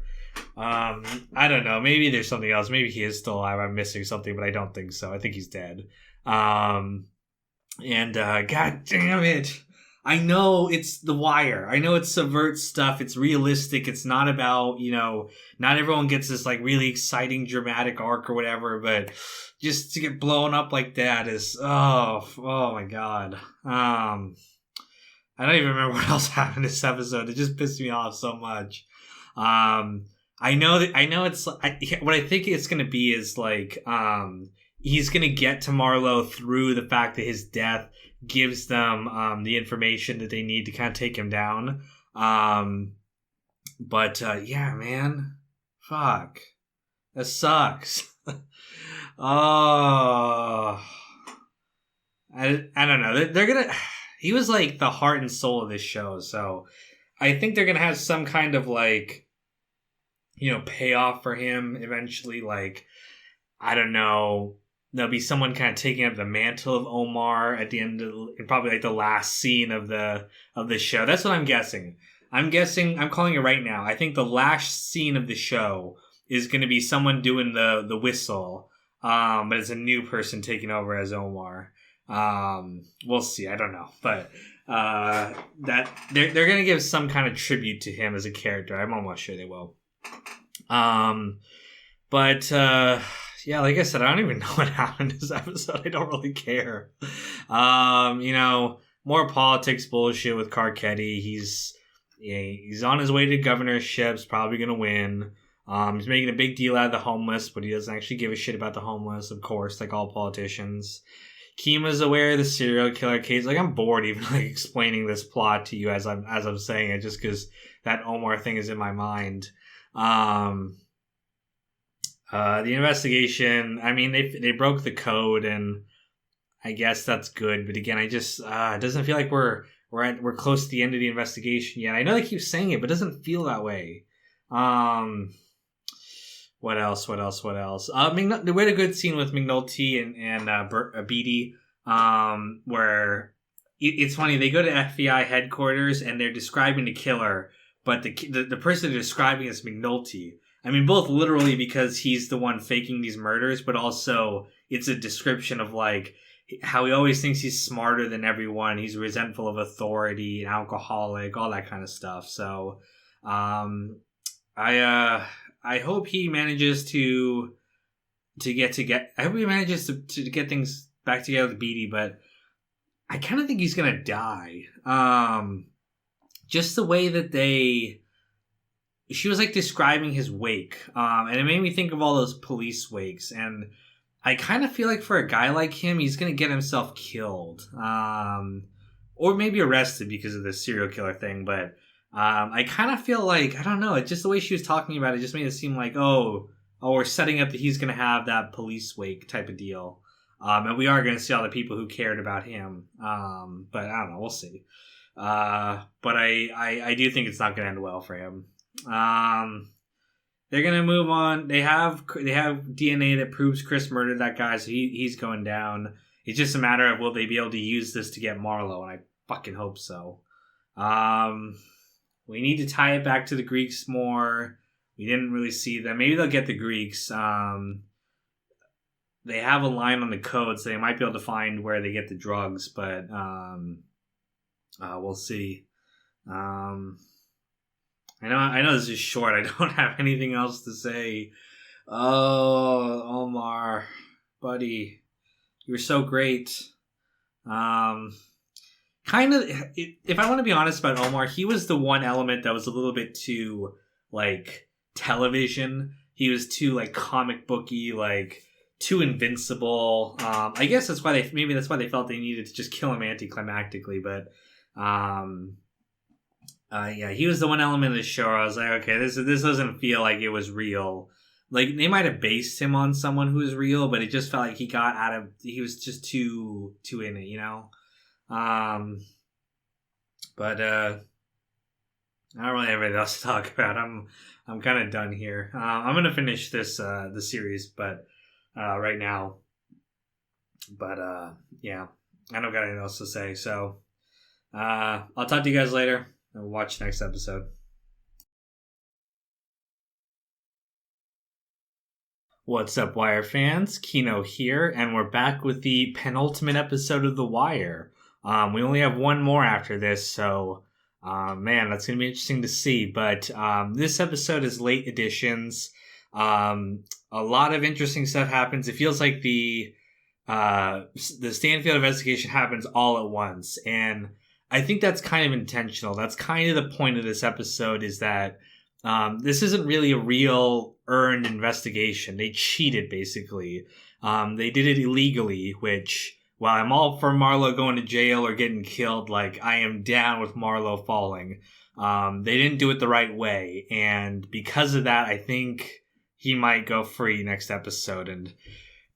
I don't know. Maybe there's something else. Maybe he is still alive. I'm missing something, but I don't think so. I think he's dead. God damn it. I know it's The Wire. I know it subverts stuff. It's realistic. It's not about, not everyone gets this like really exciting dramatic arc or whatever, but just to get blown up like that is, oh my God. I don't even remember what else happened this episode. It just pissed me off so much. I know what I think it's gonna be is like he's gonna get to Marlowe through the fact that his death gives them the information that they need to kind of take him down. But yeah, man, fuck, that sucks. Oh, I don't know. They're gonna. He was like the heart and soul of this show, so I think they're gonna have some kind of like, payoff for him eventually. Like, I don't know. There'll be someone kind of taking up the mantle of Omar at the end of probably like the last scene of the show. That's what I'm guessing. I'm calling it right now. I think the last scene of the show is going to be someone doing the whistle, but it's a new person taking over as Omar. We'll see. I don't know, but that they're going to give some kind of tribute to him as a character. I'm almost sure they will. But yeah, like I said, I don't even know what happened this episode. I don't really care. More politics bullshit with Carcetti. He's on his way to governorships, probably gonna win. He's making a big deal out of the homeless, but he doesn't actually give a shit about the homeless, of course, like all politicians. Kima's aware of the serial killer case. Like, I'm bored even like explaining this plot to you as I'm saying it, just because that Omar thing is in my mind. The investigation, I mean, they broke the code, and I guess that's good. But again, I just it doesn't feel like we're close to the end of the investigation yet. I know they keep saying it, but it doesn't feel that way. What else? We had a good scene with McNulty and Beatty, where it's funny. They go to FBI headquarters and they're describing the killer, but the person they're describing is McNulty. I mean, both literally because he's the one faking these murders, but also it's a description of like how he always thinks he's smarter than everyone. He's resentful of authority, an alcoholic, all that kind of stuff. So, I hope he manages to get things back together with Beatty, but I kind of think he's gonna die. Just the way that she was like describing his wake, and it made me think of all those police wakes, and I kind of feel like for a guy like him, he's gonna get himself killed, or maybe arrested because of the serial killer thing. But I kind of feel like, I don't know, it's just the way she was talking about it just made it seem like, we're setting up that he's gonna have that police wake type of deal, and we are gonna see all the people who cared about him. But I don't know, we'll see. But I do think it's not gonna end well for him. They're gonna move on. They have DNA that proves Chris murdered that guy, so he's going down. It's just a matter of will they be able to use this to get Marlowe, and I fucking hope so. We need to tie it back to the Greeks more. We didn't really see them. Maybe they'll get the Greeks. They have a line on the code, so they might be able to find where they get the drugs, but we'll see. I know this is short. I don't have anything else to say. Oh, Omar, buddy, you were so great. Kind of, if I want to be honest about Omar, he was the one element that was a little bit too, like, television. He was too, like, comic booky, like, too invincible. I guess that's why they felt they needed to just kill him anticlimactically, but, yeah, he was the one element of the show where I was like, okay, this doesn't feel like it was real. Like, they might have based him on someone who was real, but it just felt like he was just too in it, you know? But I don't really have anything else to talk about. I'm kind of done here. I'm gonna finish this the series, but right now. But yeah, I don't got anything else to say. So I'll talk to you guys later. And we'll watch the next episode. What's up, Wire fans? Kino here, and we're back with the penultimate episode of The Wire. We only have one more after this, so man, that's going to be interesting to see. But this episode is late editions. A lot of interesting stuff happens. It feels like the Stanfield investigation happens all at once, and I think that's kind of intentional. That's kind of the point of this episode, is that this isn't really a real earned investigation. They cheated, basically. They did it illegally, which, while I'm all for Marlo going to jail or getting killed, like, I am down with Marlo falling. They didn't do it the right way, and because of that, I think he might go free next episode. And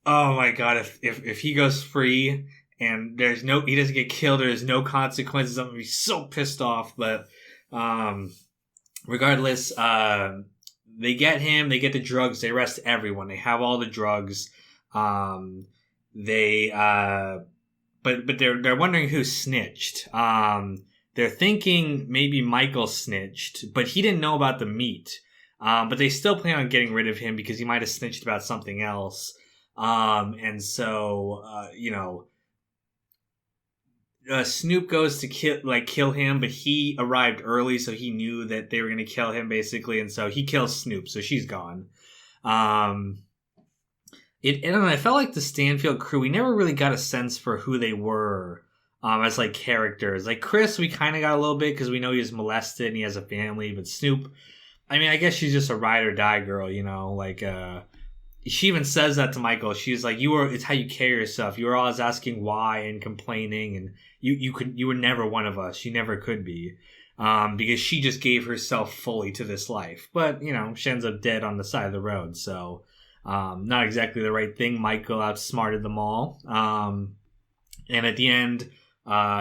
oh my god, if he goes free and he doesn't get killed, there's no consequences, I'm gonna be so pissed off. But regardless, they get him, they get the drugs, they arrest everyone, they have all the drugs. They but they're wondering who snitched. They're thinking maybe Michael snitched, but he didn't know about the meat. But they still plan on getting rid of him because he might have snitched about something else. And so, Snoop goes to kill him, but he arrived early, so he knew that they were going to kill him, basically. And so he kills Snoop, so she's gone. I don't know, I felt like the Stanfield crew, we never really got a sense for who they were. As like characters. Like Chris, we kind of got a little bit because we know he was molested and he has a family. But Snoop, I mean, I guess she's just a ride or die girl, Like, she even says that to Michael. She's like, it's how you carry yourself. You were always asking why and complaining, and you were never one of us. You never could be, because she just gave herself fully to this life. But she ends up dead on the side of the road. So, not exactly the right thing. Michael outsmarted them all. And at the end,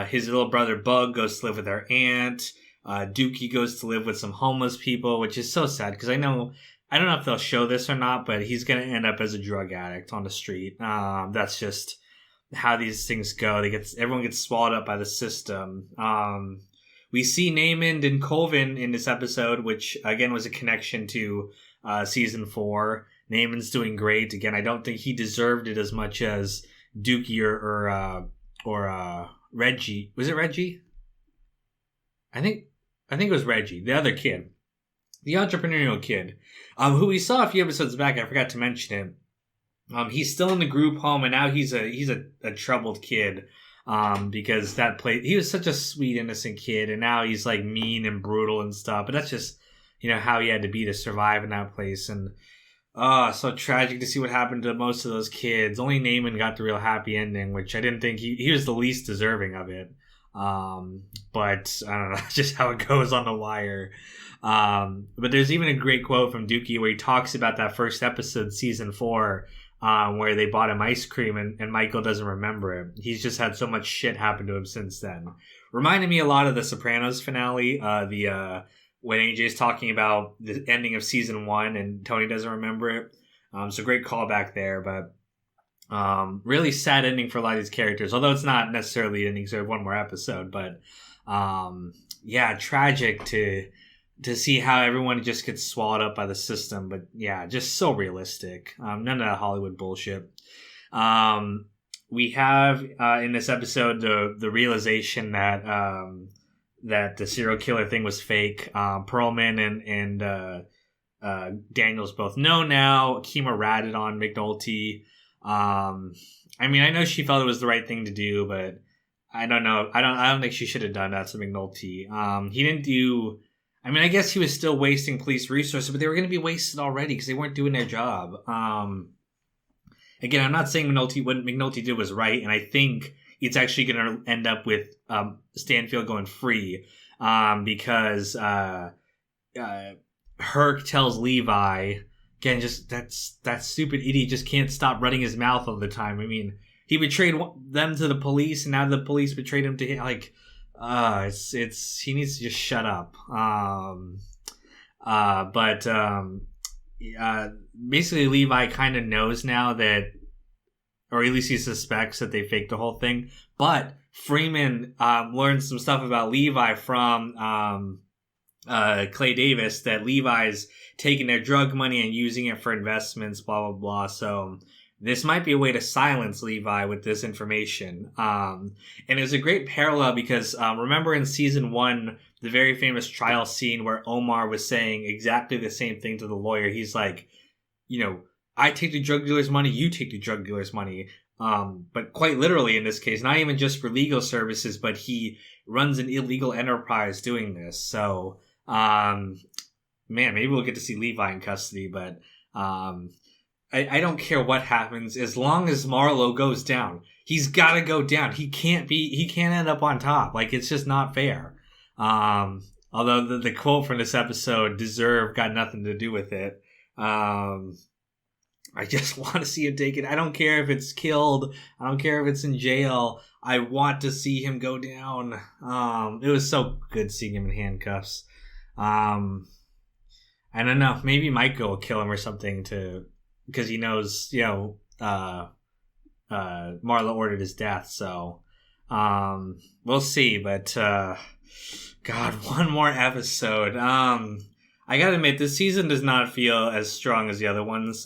his little brother Bug goes to live with our aunt. Dookie goes to live with some homeless people, which is so sad because I don't know if they'll show this or not, but he's going to end up as a drug addict on the street. That's just how these things go. Everyone gets swallowed up by the system. We see Namond and Colvin in this episode, which again was a connection to season 4. Namond's doing great. Again, I don't think he deserved it as much as Dookie or Reggie. Was it Reggie? I think it was Reggie, the other kid, the entrepreneurial kid, who we saw a few episodes back. I forgot to mention him. He's still in the group home, and now he's a troubled kid. Because he was such a sweet, innocent kid, and now he's like mean and brutal and stuff. But that's just how he had to be to survive in that place. And so tragic to see what happened to most of those kids. Only Naaman got the real happy ending, which I didn't think he was the least deserving of it. But I don't know, that's just how it goes on The Wire. But there's even a great quote from Dookie where he talks about that first episode, season 4, where they bought him ice cream and Michael doesn't remember it. He's just had so much shit happen to him since then. Reminded me a lot of the Sopranos finale, when AJ's talking about the ending of season 1 and Tony doesn't remember it. So great callback there, but really sad ending for a lot of these characters, although it's not necessarily an ending because one more episode. But tragic to see how everyone just gets swallowed up by the system. But yeah, just so realistic. None of that Hollywood bullshit. We have in this episode the realization that the serial killer thing was fake. Perlman and Daniels both know now. Kima ratted on McNulty. I mean, I know she felt it was the right thing to do, but I don't know. I don't think she should have done that to McNulty. He didn't do. I mean, I guess he was still wasting police resources, but they were going to be wasted already because they weren't doing their job. Again, I'm not saying what McNulty did was right, and I think it's actually going to end up with Stanfield going free because Herc tells Levi, again, just that stupid idiot just can't stop running his mouth all the time. I mean, he betrayed them to the police, and now the police betrayed him to him. Like, he needs to just shut up. Basically Levi kind of knows now that, or at least he suspects that they faked the whole thing. But Freeman learns some stuff about Levi from Clay Davis, that Levi's taking their drug money and using it for investments, blah, blah, blah. So this might be a way to silence Levi with this information. And it's a great parallel because remember in season 1, the very famous trial scene where Omar was saying exactly the same thing to the lawyer. He's like, I take the drug dealer's money, you take the drug dealer's money. but quite literally in this case, not even just for legal services, but he runs an illegal enterprise doing this. So, man, maybe we'll get to see Levi in custody, but I don't care what happens as long as Marlowe goes down. He's got to go down. He can't end up on top. Like, it's just not fair. Although the quote from this episode, "deserve," got nothing to do with it. I just want to see him take it. I don't care if it's killed. I don't care if it's in jail. I want to see him go down. It was so good seeing him in handcuffs. I don't know. Maybe Michael will kill him or something because he knows, Marla ordered his death. So, we'll see. But, God, one more episode. I gotta admit, this season does not feel as strong as the other ones.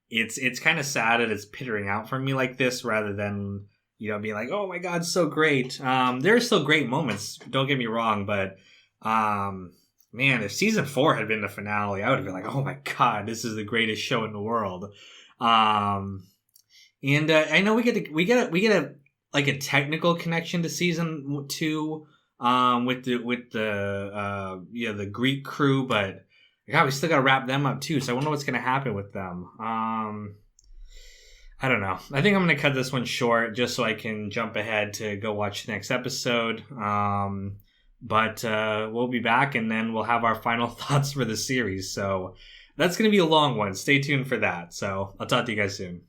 It's kind of sad that it's pittering out for me like this rather than, being like, oh my God, so great. There are still great moments, don't get me wrong, but, man, if season 4 had been the finale, I would have been like, oh my God, this is the greatest show in the world. And I know we get a technical connection to season 2. With the Greek crew, but God, we still gotta wrap them up too. So I wonder what's gonna happen with them. I don't know. I think I'm gonna cut this one short just so I can jump ahead to go watch the next episode. But we'll be back and then we'll have our final thoughts for the series. So that's gonna be a long one. Stay tuned for that. So I'll talk to you guys soon.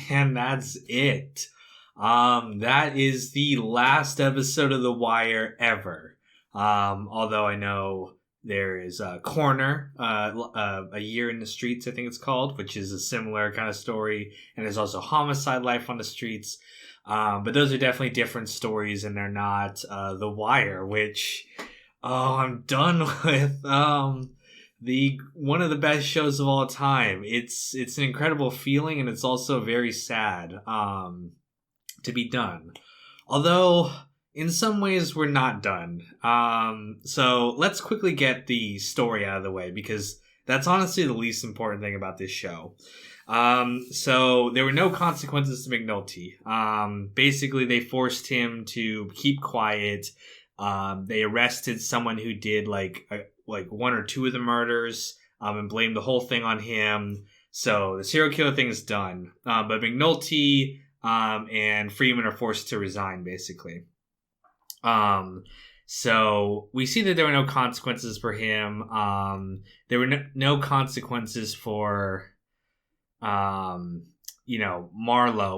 And that's it. That is the last episode of The Wire ever. Although I know there is a Corner, A Year in the Streets, I think it's called, which is a similar kind of story. And there's also Homicide: Life on the Streets. But those are definitely different stories, and they're not The Wire, which, I'm done with. One of the best shows of all time. It's an incredible feeling, and it's also very sad to be done. Although in some ways we're not done. So let's quickly get the story out of the way, because that's honestly the least important thing about this show. So there were no consequences to McNulty. Basically they forced him to keep quiet. They arrested someone who did like 1 or 2 of the murders, and blamed the whole thing on him. So the serial killer thing is done. But McNulty, and Freeman are forced to resign, basically. So we see that there were no consequences for him. There were no consequences for, Marlowe,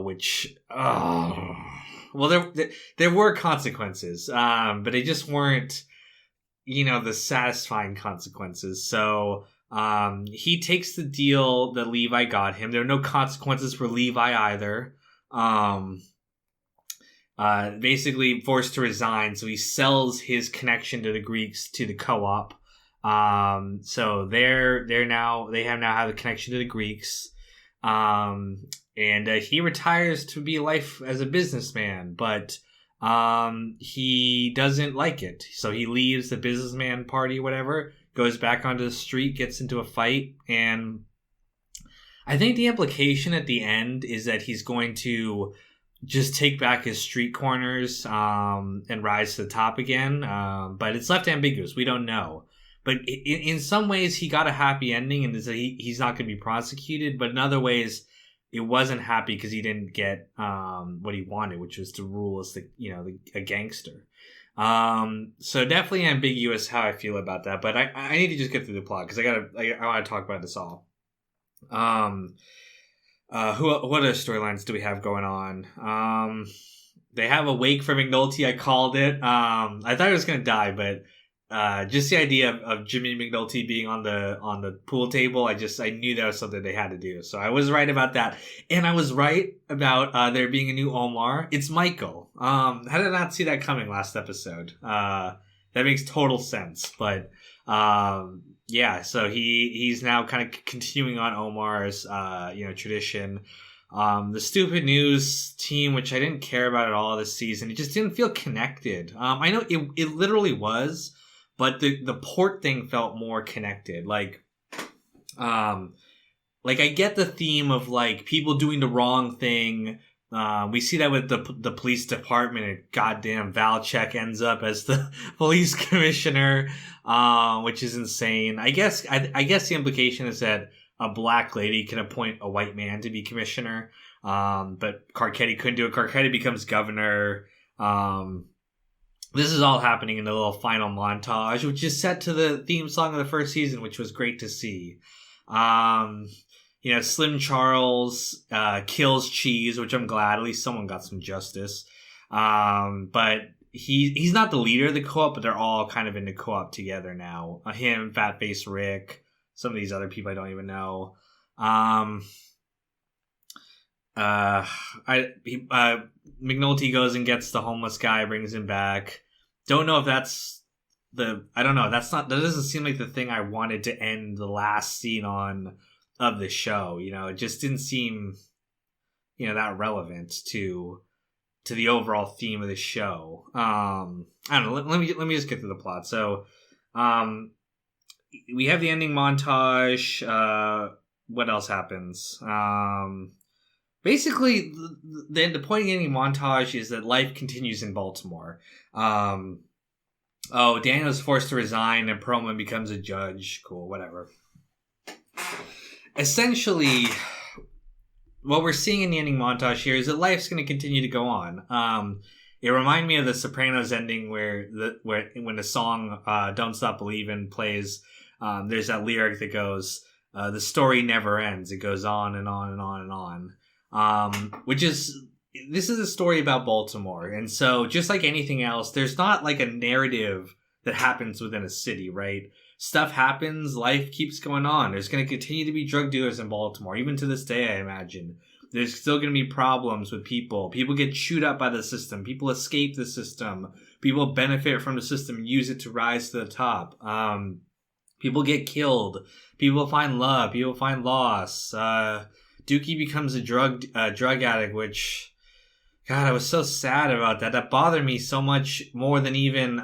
which, well, there were consequences, but they just weren't, the satisfying consequences. So, he takes the deal that Levi got him. There are no consequences for Levi either. Basically forced to resign. So he sells his connection to the Greeks to the co-op. So they have now a connection to the Greeks. And he retires to be life as a businessman, but he doesn't like it. So he leaves the businessman party, whatever, goes back onto the street, gets into a fight, and I think the implication at the end is that he's going to just take back his street corners and rise to the top again. But it's left ambiguous. We don't know. But in some ways, he got a happy ending, and he's not going to be prosecuted. But in other ways, it wasn't happy because he didn't get what he wanted, which was to rule as a gangster. So definitely ambiguous how I feel about that. But I need to just get through the plot because I want to talk about this all. What other storylines do we have going on? They have a wake for McNulty. I called it. I thought he was gonna die, but just the idea of Jimmy McNulty being on the pool table, I knew that was something they had to do. So I was right about that, and I was right about there being a new Omar. It's Michael. How did I not see that coming last episode? That makes total sense, but yeah, so he's now kind of continuing on Omar's tradition. The Stupid News team, which I didn't care about at all this season, it just didn't feel connected. I know it literally was, but the port thing felt more connected. Like Like, I get the theme of, like, people doing the wrong thing. We see that with the police department, and goddamn Valchek ends up as the police commissioner, which is insane. I guess the implication is that a black lady can appoint a white man to be commissioner, but Carcetti couldn't do it. Carcetti becomes governor. This is all happening in the little final montage, which is set to the theme song of the first season, which was great to see. Slim Charles kills Cheese, which I'm glad. At least someone got some justice. But he's not the leader of the co-op, but they're all kind of in the co-op together now. Him, Fat Face Rick, some of these other people I don't even know. McNulty goes and gets the homeless guy, brings him back. Don't know if that's I don't know. That doesn't seem like the thing I wanted to end the last scene on of the show. It just didn't seem, that relevant to the overall theme of the show. I don't know. Let me just get through the plot. So, we have the ending montage. What else happens? Basically, the point of the ending montage is that life continues in Baltimore. Daniel's forced to resign and Perlman becomes a judge. Cool, whatever. Essentially, what we're seeing in the ending montage here is that life's going to continue to go on. It reminded me of the Sopranos ending where when the song "Don't Stop Believin'" plays, there's that lyric that goes, "The story never ends; it goes on and on and on and on." This is a story about Baltimore, and so just like anything else, there's not like a narrative that happens within a city, right? Stuff happens, life keeps going on. There's going to continue to be drug dealers in Baltimore, even to this day, I imagine. There's still going to be problems with people. People get chewed up by the system. People escape the system. People benefit from the system and use it to rise to the top. People get killed. People find love. People find loss. Dookie becomes a drug addict, which, God, I was so sad about that. That bothered me so much more than even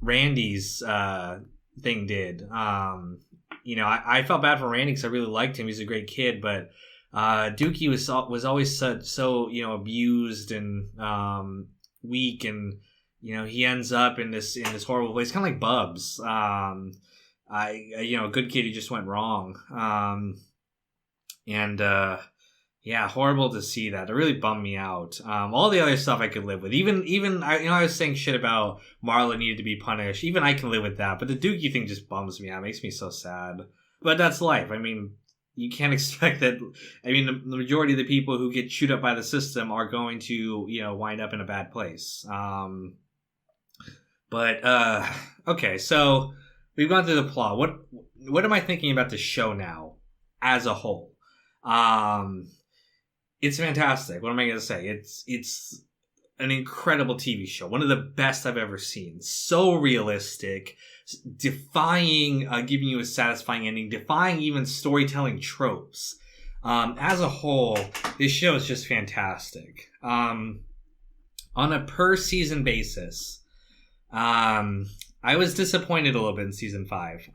Randy's thing did. I felt bad for Randy because I really liked him. He's a great kid, but Dookie was always so abused and weak, and he ends up in this horrible place, kind of like Bubs. A good kid who just went wrong. Horrible to see that. It really bummed me out. All the other stuff I could live with. Even I was saying shit about Marla needed to be punished. Even I can live with that. But the Dookie thing just bums me out. It makes me so sad. But that's life. I mean, you can't expect that. I mean, the majority of the people who get chewed up by the system are going to, wind up in a bad place. Okay, so we've gone through the plot. What am I thinking about the show now as a whole? It's fantastic. What am I going to say? It's an incredible TV show. One of the best I've ever seen. So realistic, defying, giving you a satisfying ending, defying even storytelling tropes. As a whole, this show is just fantastic. On a per season basis, I was disappointed a little bit in season 5.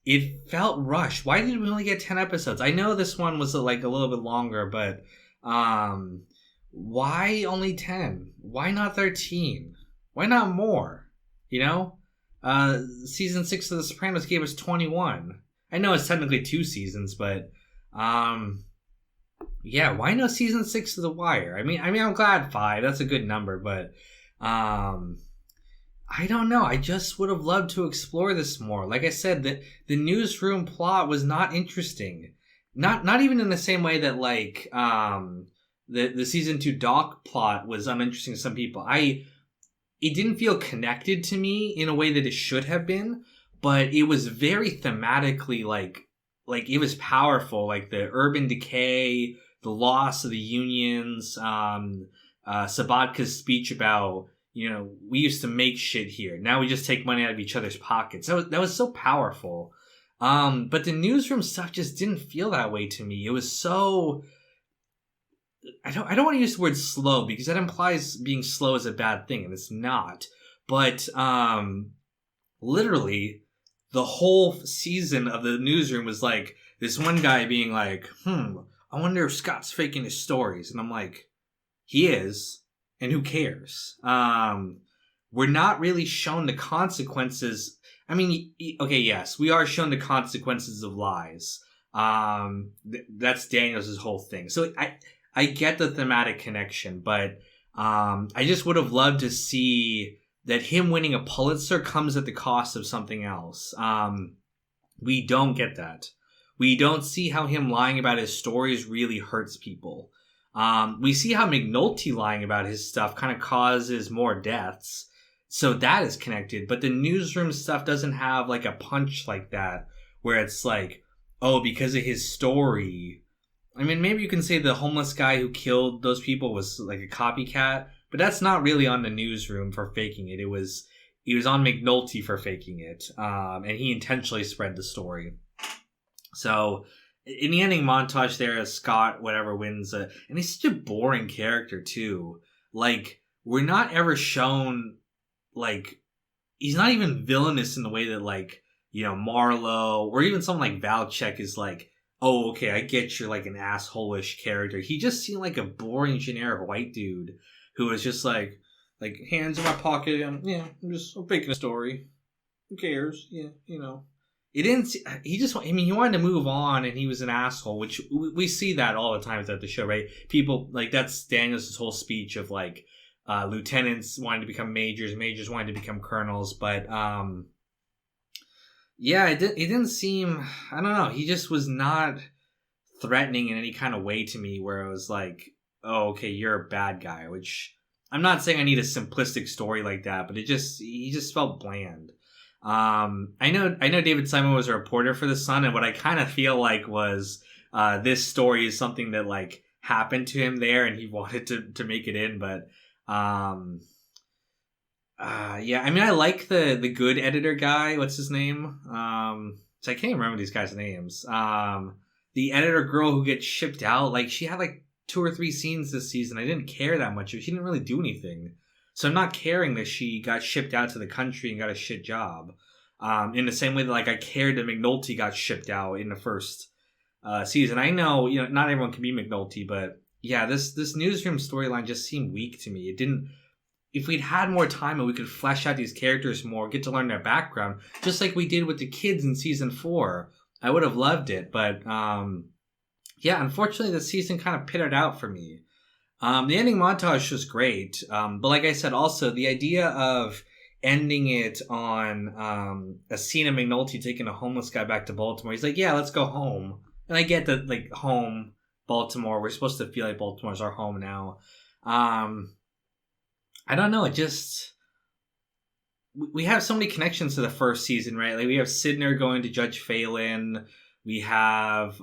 It felt rushed. Why did we only get 10 episodes? I know this one was like a little bit longer, but why only 10? Why not 13? Why not more? Season 6 of The Sopranos gave us 21. I know it's technically 2 seasons, but why no season 6 of The Wire? I mean, I'm glad 5. That's a good number, but I don't know. I just would have loved to explore this more. Like I said, the newsroom plot was not interesting. Not even in the same way that like the season 2 Doc plot was uninteresting to some people. It didn't feel connected to me in a way that it should have been, but it was very thematically like it was powerful. Like the urban decay, the loss of the unions, Sabatka's speech about, we used to make shit here. Now we just take money out of each other's pockets. That was so powerful. But the newsroom stuff just didn't feel that way to me. It was so... I don't want to use the word slow because that implies being slow is a bad thing, and it's not. But literally, the whole season of the newsroom was like this one guy being like, I wonder if Scott's faking his stories. And I'm like, he is. And who cares? We're not really shown the consequences. I mean, okay, yes, we are shown the consequences of lies. That's Daniels' whole thing. So I get the thematic connection, but I just would have loved to see that him winning a Pulitzer comes at the cost of something else. We don't get that. We don't see how him lying about his stories really hurts people. We see how McNulty lying about his stuff kind of causes more deaths. So that is connected. But the newsroom stuff doesn't have like a punch like that where it's like, oh, because of his story. I mean, maybe you can say the homeless guy who killed those people was like a copycat, but that's not really on the newsroom for faking it. He was on McNulty for faking it. And he intentionally spread the story. So in the ending montage there, Scott, whatever, wins. And he's such a boring character too. Like, we're not ever shown, like, he's not even villainous in the way that, like, you know, Marlowe or even someone like Valchek is like, oh, okay, I get you're like an asshole-ish character. He just seemed like a boring, generic white dude who was just like hands in my pocket and I'm faking a story. Who cares? Yeah, you know. He wanted to move on and he was an asshole, which we see that all the time at the show, right? People, like, that's Daniels' whole speech of, like, lieutenants wanting to become majors, majors wanting to become colonels, but, yeah, it didn't seem, I don't know, he just was not threatening in any kind of way to me where it was like, oh, okay, you're a bad guy, which I'm not saying I need a simplistic story like that, but he just felt bland. I know David Simon was a reporter for The Sun, and what I kind of feel like was this story is something that like happened to him there, and he wanted to make it in. But yeah, I mean, I like the good editor guy. What's his name? So I can't remember these guys' names. The editor girl who gets shipped out, like she had like 2 or 3 scenes this season. I didn't care that much. She didn't really do anything. So I'm not caring that she got shipped out to the country and got a shit job. In the same way that, like, I cared that McNulty got shipped out in the first season. I know, you know, not everyone can be McNulty, but yeah, this newsroom storyline just seemed weak to me. It didn't. If we'd had more time and we could flesh out these characters more, get to learn their background, just like we did with the kids in season 4, I would have loved it. But yeah, unfortunately, the season kind of pittered out for me. The ending montage was great, but like I said, also the idea of ending it on a scene of McNulty taking a homeless guy back to Baltimore. He's like, yeah, let's go home. And I get that, like, home, Baltimore, we're supposed to feel like Baltimore's our home now. I don't know, it just... We have so many connections to the first season, right? Like, we have Sidner going to Judge Phelan. We have...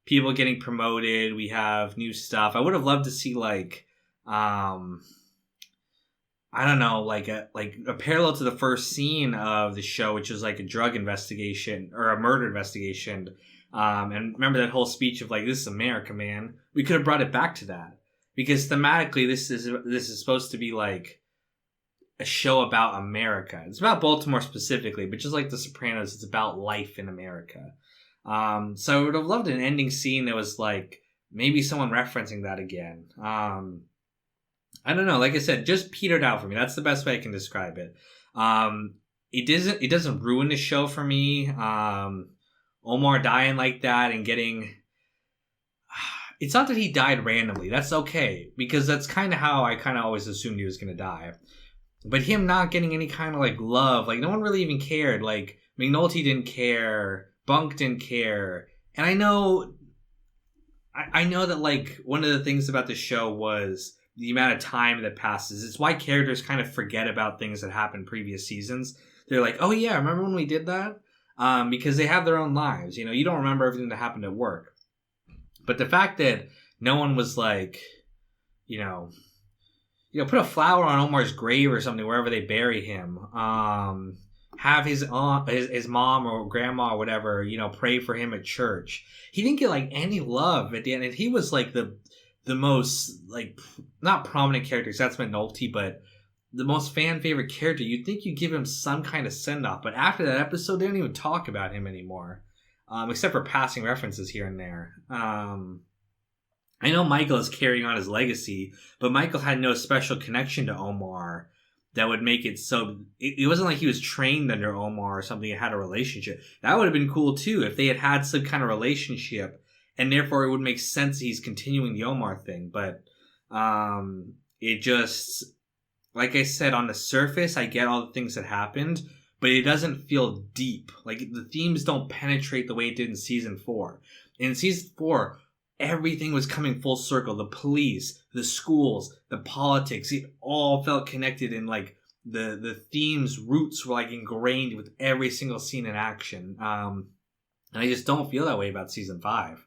people getting promoted. We have new stuff. I would have loved to see, like, I don't know, like a parallel to the first scene of the show, which is like a drug investigation or a murder investigation. And remember that whole speech of like, this is America, man. We could have brought it back to that because thematically, this is supposed to be like a show about America. It's about Baltimore specifically, but just like The Sopranos, it's about life in America. So I would have loved an ending scene that was like maybe someone referencing that again. I don't know. Like I said, just petered out for me. That's the best way I can describe it. It doesn't ruin the show for me. Omar dying like that and getting... It's not that he died randomly. That's okay. Because that's kind of how I kind of always assumed he was going to die. But him not getting any kind of like love. Like no one really even cared. Like McNulty didn't care. Bunk didn't care. And I know that like one of the things about the show was the amount of time that passes. It's why characters kind of forget about things that happened previous seasons. They're like, oh yeah, remember when we did that? Because they have their own lives. You know, you don't remember everything that happened at work. But the fact that no one was like, you know, put a flower on Omar's grave or something wherever they bury him. Have his aunt, his mom or grandma or whatever, you know, pray for him at church. He didn't get like any love at the end, and he was like the most like not prominent character. 'Cause that's McNulty, but the most fan favorite character. You'd think you'd give him some kind of send off, but after that episode, they don't even talk about him anymore, except for passing references here and there. I know Michael is carrying on his legacy, but Michael had no special connection to Omar that would make it so. It wasn't like he was trained under Omar or something and had a relationship. That would have been cool too if they had had some kind of relationship, and therefore it would make sense he's continuing the Omar thing. But it just, like I said, on the surface, I get all the things that happened, but it doesn't feel deep. Like, the themes don't penetrate the way it did in season 4. In season 4, everything was coming full circle. The police, the schools, the politics, it all felt connected, and like the themes, roots were like ingrained with every single scene in action. And I just don't feel that way about season 5.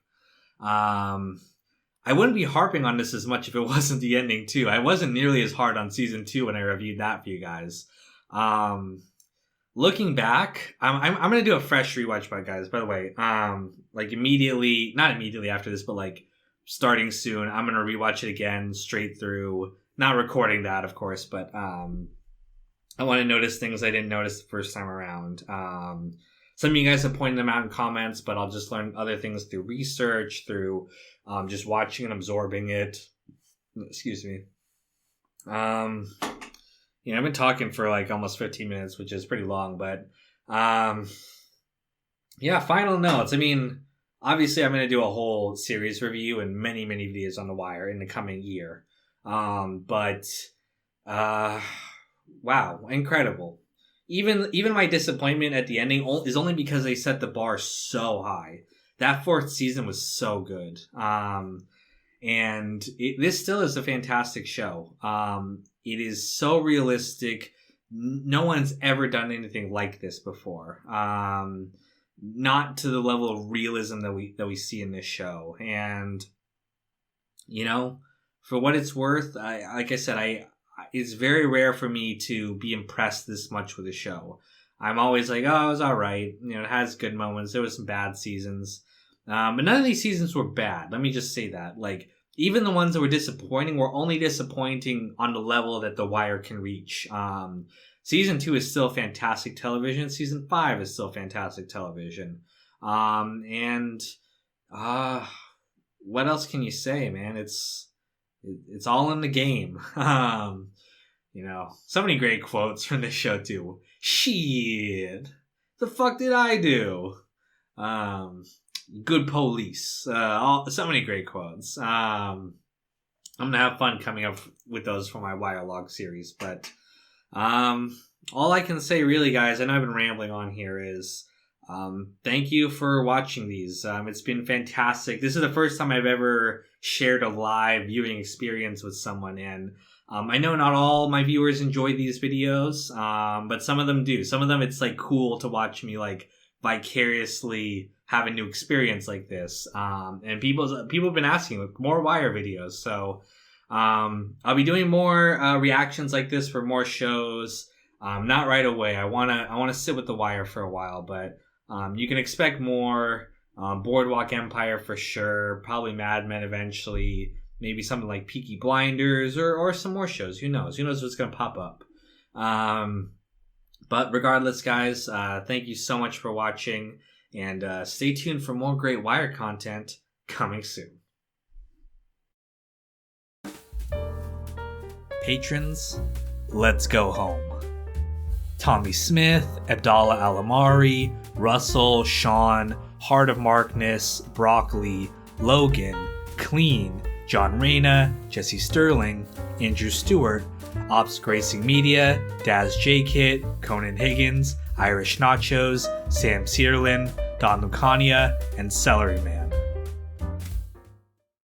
I wouldn't be harping on this as much if it wasn't the ending too. I wasn't nearly as hard on season 2 when I reviewed that for you guys. Looking back, I'm gonna do a fresh rewatch, guys. By the way, like not immediately after this, but like starting soon, I'm gonna rewatch it again straight through. Not recording that, of course, but I want to notice things I didn't notice the first time around. Some of you guys have pointed them out in comments, but I'll just learn other things through research, through just watching and absorbing it. Excuse me. I've been talking for like almost 15 minutes, which is pretty long, but final notes. I mean, obviously I'm going to do a whole series review and many, many videos on The Wire in the coming year. Wow, incredible. Even my disappointment at the ending is only because they set the bar so high. That 4th season was so good. And this still is a fantastic show. It is so realistic. No one's ever done anything like this before. Not to the level of realism that we see in this show. And, for what it's worth, it's very rare for me to be impressed this much with a show. I'm always like, oh, it was all right. It has good moments. There was some bad seasons. But none of these seasons were bad. Let me just say that. Like, even the ones that were disappointing were only disappointing on the level that The Wire can reach. Season 2 is still fantastic television. Season 5 is still fantastic television. What else can you say, man? It's all in the game. So many great quotes from this show too. Shit, the fuck did I do? Good police. So many great quotes. I'm gonna have fun coming up with those for my Wirelog series. But all I can say, really, guys, I know I've been rambling on here, is thank you for watching these. It's been fantastic. This is the first time I've ever shared a live viewing experience with someone, and I know not all my viewers enjoy these videos, but some of them do. Some of them, it's like cool to watch me like vicariously have a new experience like this. And people have been asking like, more Wire videos, so I'll be doing more reactions like this for more shows. Not right away. I wanna sit with The Wire for a while, but you can expect more. Boardwalk Empire for sure. Probably Mad Men eventually. Maybe something like Peaky Blinders or some more shows. Who knows? Who knows what's going to pop up? But regardless, guys, thank you so much for watching. And stay tuned for more great Wire content coming soon. Patrons, let's go home. Tommy Smith, Abdallah Alamari, Russell, Sean, Heart of Markness, Broccoli, Logan, Clean, John Reyna, Jesse Sterling, Andrew Stewart, Ops Gracing Media, Daz J. Kit, Conan Higgins, Irish Nachos, Sam Searlin, Don Lucania, and Celery Man.